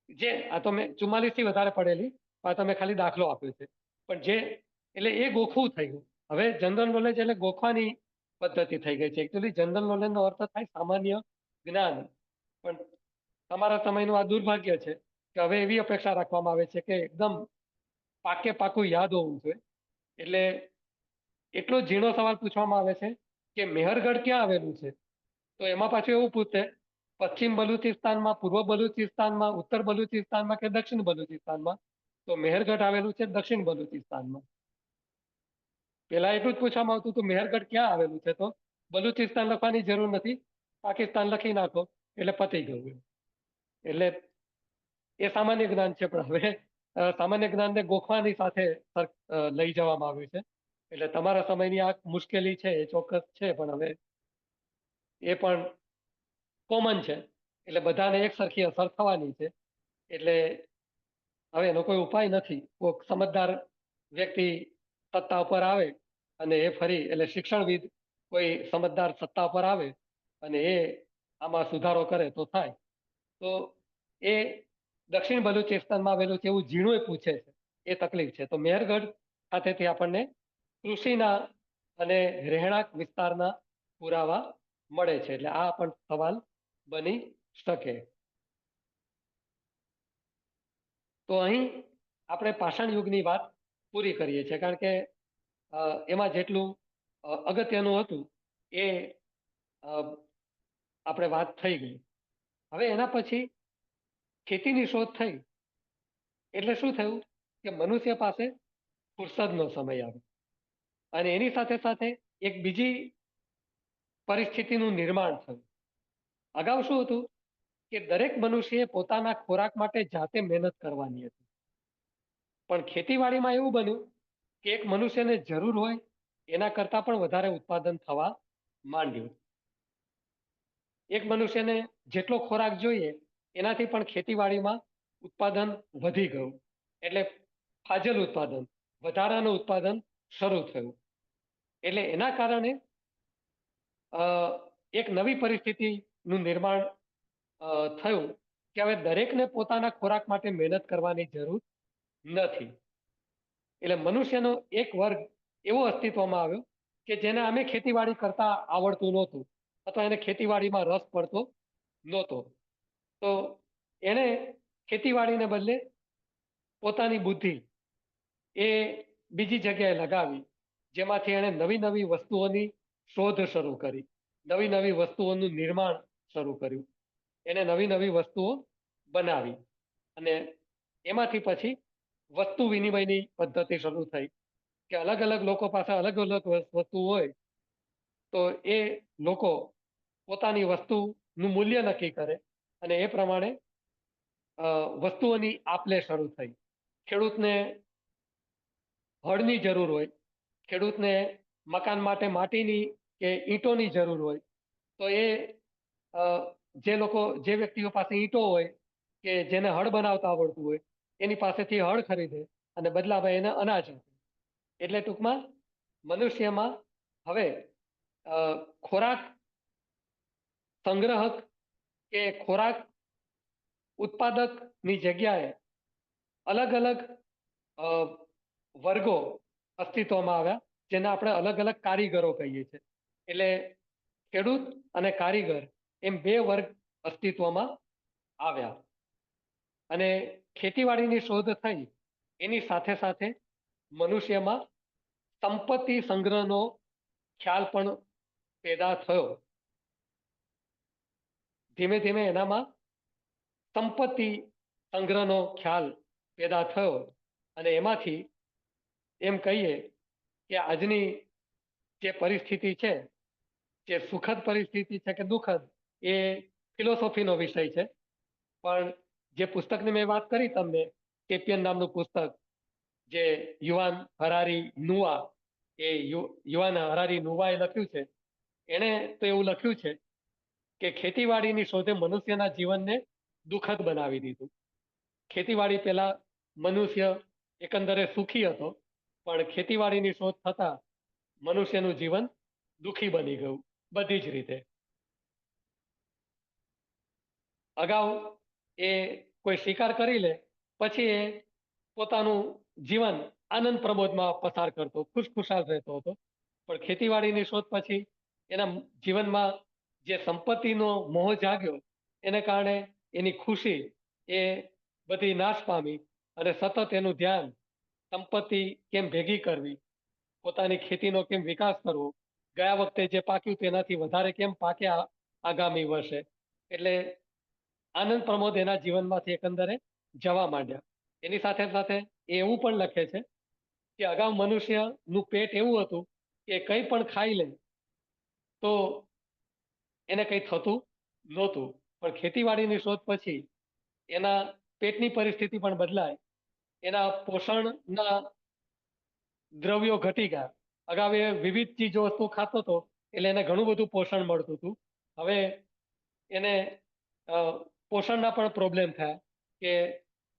જે, આ તો મેં 44 થી વધારે પડેલી, આ તમે ખાલી દાખલો આપ્યો છે, પણ જે, એટલે એ ગોખવું થઈ ગયું. હવે જનરલ નોલેજ એટલે ગોખવાની પદ્ધતિ થઈ ગઈ છે. એકચ્યુઅલી જનરલ નોલેજનો અર્થ થાય સામાન્ય જ્ઞાન. પણ તમારા સમયનું આ દુર્ભાગ્ય છે કે હવે એવી અપેક્ષા રાખવામાં આવે છે કે એકદમ પાકે પાકું યાદ હોવું જોઈએ. એટલે એટલો ઝીણો સવાલ પૂછવામાં આવે છે કે મહેરગઢ ક્યાં આવેલું છે? તો એમાં પાછું એવું પૂછે, પશ્ચિમ બલુચિસ્તાનમાં, પૂર્વ બલુચિસ્તાનમાં, ઉત્તર બલુચિસ્તાનમાં કે દક્ષિણ બલુચિસ્તાનમાં? તો મહેરગઢ આવેલું છે દક્ષિણ બલુચિસ્તાનમાં. પેલા એટલું જ પૂછવામાં આવતું હતું મહેરગઢ ક્યાં આવેલું છે? તો બલુચિસ્તાન લખવાની જરૂર નથી, પાકિસ્તાન લખી નાખો એટલે પતી ગયું. એટલે એ સામાન્ય જ્ઞાન છે, પણ હવે સામાન્ય જ્ઞાનને ગોખવાની સાથે લઈ જવામાં આવ્યું છે. એટલે તમારા સમયની આ મુશ્કેલી છે એ ચોક્કસ છે, પણ હવે એ પણ કોમન છે, એટલે બધાને એક સરખી અસર થવાની છે. એટલે હવે એનો કોઈ ઉપાય નથી. કોઈક સમજદાર વ્યક્તિ સત્તા ઉપર આવે અને એ ફરી, એટલે શિક્ષણવિદ કોઈ સમજદાર સત્તા ઉપર આવે અને એ આમાં સુધારો કરે તો થાય. તો એ દક્ષિણ બલુચિસ્તાનમાં આવેલું છે એવું ઝીણું એ પૂછે છે, એ તકલીફ છે. તો મહેરગઢ ખાતેથી આપણને કૃષિના અને રહેણાંક વિસ્તારના પુરાવા મળે છે. એટલે આ પણ સવાલ બની શકે. તો અહીં આપણે પાષાણ યુગની વાત પૂરી કરીએ છીએ, કારણ કે એમાં જેટલું અગત્યનું હતું એ આપણે વાત થઈ ગઈ. હવે એના પછી ખેતીની શોધ થઈ એટલે શું થયું કે મનુષ્ય પાસે ફુરસદનો સમય આવ્યો અને એની સાથે સાથે એક બીજી પરિસ્થિતિનું નિર્માણ થયું. અગાઉ શું હતું કે દરેક મનુષ્યએ પોતાના ખોરાક માટે જાતે મહેનત કરવાની હતી, પણ ખેતીવાડીમાં એવું બન્યું કે એક મનુષ્યને જરૂર હોય એના કરતાં પણ વધારે ઉત્પાદન થવા માંડ્યું. એક મનુષ્યને જેટલો ખોરાક જોઈએ એનાથી પણ ખેતીવાડીમાં ઉત્પાદન વધી ગયું, એટલે ફાજલ ઉત્પાદન, વધારાનું ઉત્પાદન શરૂ થયું. એટલે એના કારણે એક નવી પરિસ્થિતિનું નિર્માણ થયું કે હવે દરેકને પોતાના ખોરાક માટે મહેનત કરવાની જરૂર નથી. એટલે મનુષ્યનો એક વર્ગ એવો અસ્તિત્વમાં આવ્યો કે જેને આમે ખેતીવાડી કરતા આવડતું નહોતું અથવા એને ખેતીવાડીમાં રસ પડતો નહોતો. તો એણે ખેતીવાડીને બદલે પોતાની બુદ્ધિ એ બીજી જગ્યાએ લગાવી, જેમાંથી એણે નવી નવી વસ્તુઓની શોધ શરૂ કરી, નવી નવી વસ્તુઓનું નિર્માણ શરૂ કર્યું. એને નવી નવી વસ્તુઓ બનાવી અને એમાંથી પછી વસ્તુ વિનિમયની પદ્ધતિ શરૂ થઈ કે અલગ અલગ લોકો પાસે અલગ અલગ વસ્તુ હોય તો એ લોકો પોતાની વસ્તુનું મૂલ્ય નક્કી કરે અને એ પ્રમાણે વસ્તુઓની આપ-લે શરૂ થઈ. ખેડૂતને હળની જરૂર હોય, ખેડૂતને મકાન માટે માટીની કે ઈંટોની જરૂર હોય, તો એ જે વ્યક્તિઓ પાસે ઈંટો હોય કે જેને હળ બનાવતા આવડતું હોય એની પાસેથી હળ ખરીદે અને બદલામાં એને અનાજ આપે. એટલે ટૂંકમાં મનુષ્યમાં હવે ખોરાક સંગ્રહક કે ખોરાક ઉત્પાદકની જગ્યાએ અલગ અલગ વર્ગો અસ્તિત્વમાં આવ્યા, જેને આપણે અલગ અલગ કારીગરો કહીએ છીએ. એટલે ખેડૂત અને કારીગર એમ બે વર્ગ અસ્તિત્વમાં આવ્યા. અને ખેતીવાડીની શોધ થઈ એની સાથે સાથે મનુષ્યમાં સંપત્તિ સંગ્રહનો ખ્યાલ પણ પેદા થયો. ધીમે ધીમે એનામાં સંપત્તિ સંગ્રહનો ખ્યાલ પેદા થયો અને એમાંથી એમ કહીએ કે આજની જે પરિસ્થિતિ છે, જે સુખદ પરિસ્થિતિ છે કે દુઃખદ, એ ફિલોસોફીનો વિષય છે. પણ જે પુસ્તકની મેં વાત કરી તમને, કેપિયન નામનું પુસ્તક, જે યુવાન હરારી નુઆ એ લખ્યું છે, એણે તો એવું લખ્યું છે કે ખેતીવાડીની શોધે મનુષ્યના જીવનને દુઃખદ બનાવી દીધું. ખેતીવાડી પહેલા મનુષ્ય એકંદરે સુખી હતો, પણ ખેતીવાડીની શોધ થતા મનુષ્યનું જીવન દુઃખી બની ગયું બધી જ રીતે. અગાઉ એ કોઈ શિકાર કરી લે પછી એ પોતાનું જીવન આનંદ પ્રમોદમાં પસાર કરતો, ખુશખુશાલ રહેતો હતો. પણ ખેતીવાડીની શોધ પછી એના જીવનમાં જે સંપત્તિનો મોહ જાગ્યો એને કારણે એની ખુશી એ બધી નાશ પામી અને સતત એનું ધ્યાન સંપત્તિ કેમ ભેગી કરવી, પોતાની ખેતીનો કેમ વિકાસ કરવો, ગયા વખતે જે પાક્યું તેનાથી વધારે કેમ પાકે આગામી વર્ષે, એટલે આનંદ પ્રમોદ એના જીવનમાંથી એકંદરે જવા માંડ્યા. એની સાથે સાથે એ એવું પણ લખે છે કે અગાઉ મનુષ્યનું પેટ એવું હતું કે કંઈ પણ ખાઈ લે તો એને કંઈ થતું નહોતું, પણ ખેતીવાડીની શોધ પછી એના પેટની પરિસ્થિતિ પણ બદલાય, એના પોષણના દ્રવ્યો ઘટી ગયા. અગાઉ એ વિવિધ ચીજ વસ્તુ ખાતો હતો એટલે એને ઘણું બધું પોષણ મળતું હતું. હવે એને પોષણના પણ પ્રોબ્લેમ થયા કે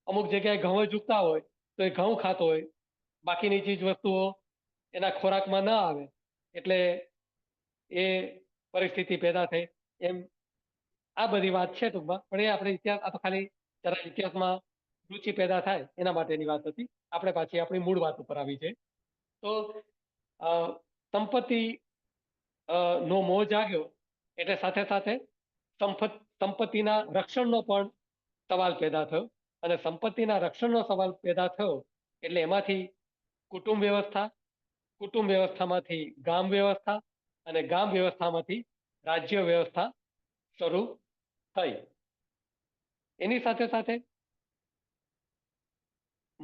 અમુક જગ્યાએ ઘઉં જ ઉગતા હોય તો એ ઘઉં ખાતો હોય, બાકીની ચીજ વસ્તુઓ એના ખોરાકમાં ન આવે, એટલે એ પરિસ્થિતિ પેદા થઈ. એમ આ બધી વાત છે ટૂંકમાં, પણ એ આપણે ઇતિહાસ, આ તો ખાલી જરા ઇતિહાસમાં રુચિ પેદા થાય એના માટેની વાત હતી. આપણે પાછી આપણી મૂળ વાત ઉપર આવી છે. તો સંપત્તિ નો મોહ જાગ્યો એટલે સાથે સાથે સંપત્તિના રક્ષણનો પણ સવાલ પેદા થયો અને સંપત્તિના રક્ષણનો સવાલ પેદા થયો એટલે એમાંથી કુટુંબ વ્યવસ્થામાંથી ગામ વ્યવસ્થા અને ગામ વ્યવસ્થામાંથી રાજ્ય વ્યવસ્થા શરૂ થઈ. એની સાથે સાથે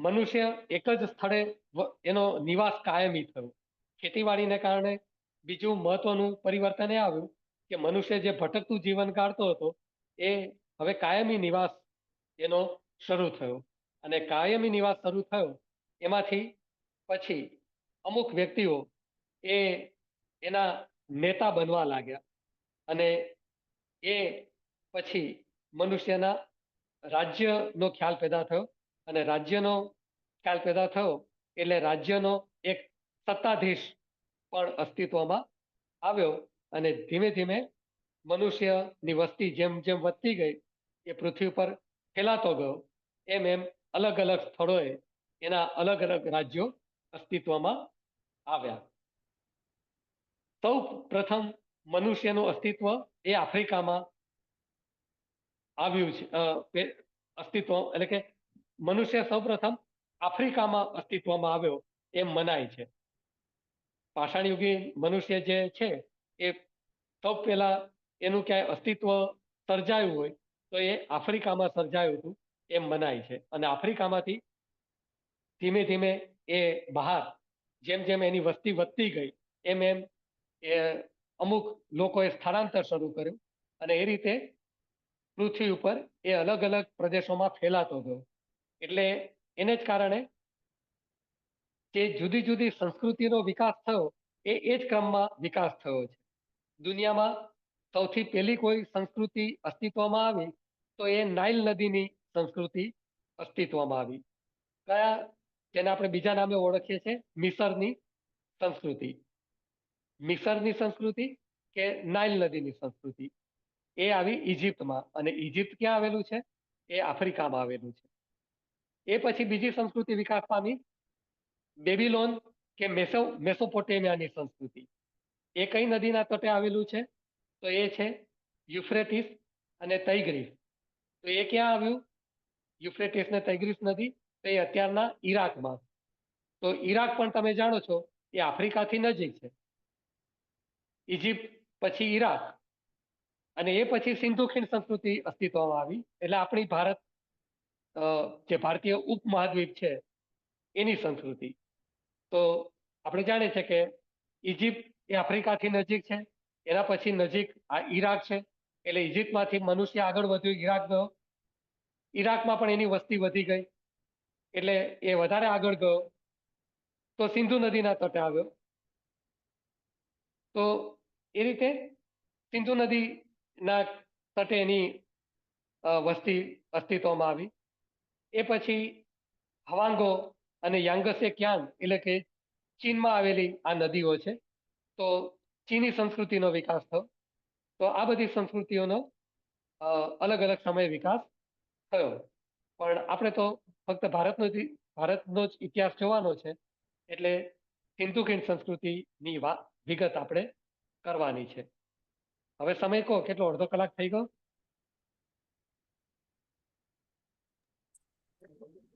મનુષ્ય એક જ સ્થળે એનો નિવાસ કાયમી થયો. ખેતીવાડીને કારણે બીજું મહત્વનું પરિવર્તન એ આવ્યું કે મનુષ્ય જે ભટકતું જીવન કાઢતો હતો એ હવે કાયમી નિવાસ એનો શરૂ થયો. અને કાયમી નિવાસ શરૂ થયો એમાંથી પછી અમુક વ્યક્તિઓ એ એના નેતા બનવા લાગ્યા અને એ પછી મનુષ્યના રાજ્યનો ખ્યાલ પેદા થયો અને રાજ્યનો ખ્યાલ પેદા થયો એટલે રાજ્યનો એક સત્તાધીશ પણ અસ્તિત્વમાં આવ્યો અને ધીમે ધીમે મનુષ્યની વસ્તી જેમ જેમ વધતી ગઈ એ પૃથ્વી પર ફેલાતો ગયો એમ એમ અલગ અલગ સ્થળોએ એના અલગ અલગ રાજ્યો અસ્તિત્વમાં આવ્યા. સૌ પ્રથમ મનુષ્યનું અસ્તિત્વ એ આફ્રિકામાં આવ્યું છે. અસ્તિત્વ એટલે કે મનુષ્ય સૌપ્રથમ આફ્રિકામાં અસ્તિત્વમાં આવ્યો એમ મનાય છે. પાષાણયુગીન મનુષ્ય જે છે એ સૌ પહેલા એનું ક્યાંય અસ્તિત્વ સર્જાયું હોય તો એ આફ્રિકામાં સર્જાયું હતું એમ મનાય છે. અને આફ્રિકામાંથી ધીમે ધીમે એ બહાર જેમ જેમ એની વસ્તી વધતી ગઈ એમ એમ એ અમુક લોકોએ સ્થળાંતર શરૂ કર્યું અને એ રીતે પૃથ્વી ઉપર એ અલગ અલગ પ્રદેશોમાં ફેલાતો ગયો. એટલે એને જ કારણે જે જુદી જુદી સંસ્કૃતિનો વિકાસ થયો એ જ ક્રમમાં વિકાસ થયો છે. દુનિયામાં સૌથી પહેલી કોઈ સંસ્કૃતિ અસ્તિત્વમાં આવી તો એ નાઇલ નદીની સંસ્કૃતિ અસ્તિત્વમાં આવી. કયા? જેને આપણે બીજા નામે ઓળખીએ છીએ મિસરની સંસ્કૃતિ. મિસરની સંસ્કૃતિ કે નાઇલ નદીની સંસ્કૃતિ એ આવી ઇજિપ્તમાં. અને ઇજિપ્ત ક્યાં આવેલું છે? એ આફ્રિકામાં આવેલું છે. એ પછી બીજી સંસ્કૃતિ વિકાસ પામી બેબીલોન કે મેસોપોટેમિયાની સંસ્કૃતિ. એ કઈ નદીના તટે આવેલું છે? તો એ છે યુફ્રેટિસ અને તૈગ્રીસ. તો એ ક્યાં આવ્યું? યુફ્રેટિસ ને તૈગ્રીસ નદી તો એ અત્યારના ઈરાકમાં. તો ઈરાક પણ તમે જાણો છો એ આફ્રિકાથી નજીક છે. ઇજિપ્ત પછી ઈરાક અને એ પછી સિંધુ ખીણ સંસ્કૃતિ અસ્તિત્વમાં આવી. એટલે આપણી ભારત જે ભારતીય ઉપમહાદ્વીપ છે એની સંસ્કૃતિ. તો આપણે જાણીએ છીએ કે ઇજિપ્ત એ આફ્રિકાથી નજીક છે. એના પછી નજીક આ ઈરાક છે. એટલે ઇજિપ્તમાંથી મનુષ્ય આગળ વધ્યો, ઈરાક ગયો. ઈરાકમાં પણ એની વસ્તી વધી ગઈ એટલે એ વધારે આગળ ગયો તો સિંધુ નદીના તટે આવ્યો. તો એ રીતે સિંધુ નદીના તટે એની વસ્તી અસ્તિત્વમાં આવી. એ પછી હવાંગો અને યાંગસે ક્યાંગ એટલે કે ચીનમાં આવેલી આ નદીઓ છે. તો ચીની સંસ્કૃતિનો વિકાસ થયો. તો આ બધી સંસ્કૃતિઓનો અલગ અલગ સમયે વિકાસ થયો. પણ આપણે તો ફક્ત ભારતનો જ ઇતિહાસ જોવાનો છે એટલે સિંધુ ખીણ સંસ્કૃતિની વિગત આપણે કરવાની છે. હવે સમય કહો કેટલો? અડધો કલાક થઈ ગયો?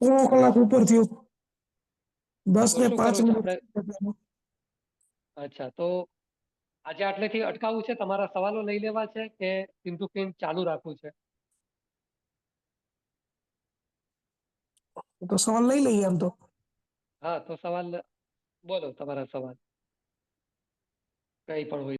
પૂરો કલાક ઉપર થયો. 10 ને શું 5 કરું છું મિનિટ. આપણે? અચ્છા, તો આજે આટલેથી અટકાવવું છે? તમારા સવાલો લઈ લેવા છે કે સિંધુ ખીણ ચાલુ રાખવું છે? તો સવાલ લઈ લઈએ આમ તો. હા, તો સવાલ બોલો, તમારા સવાલ કઈ પણ હોય.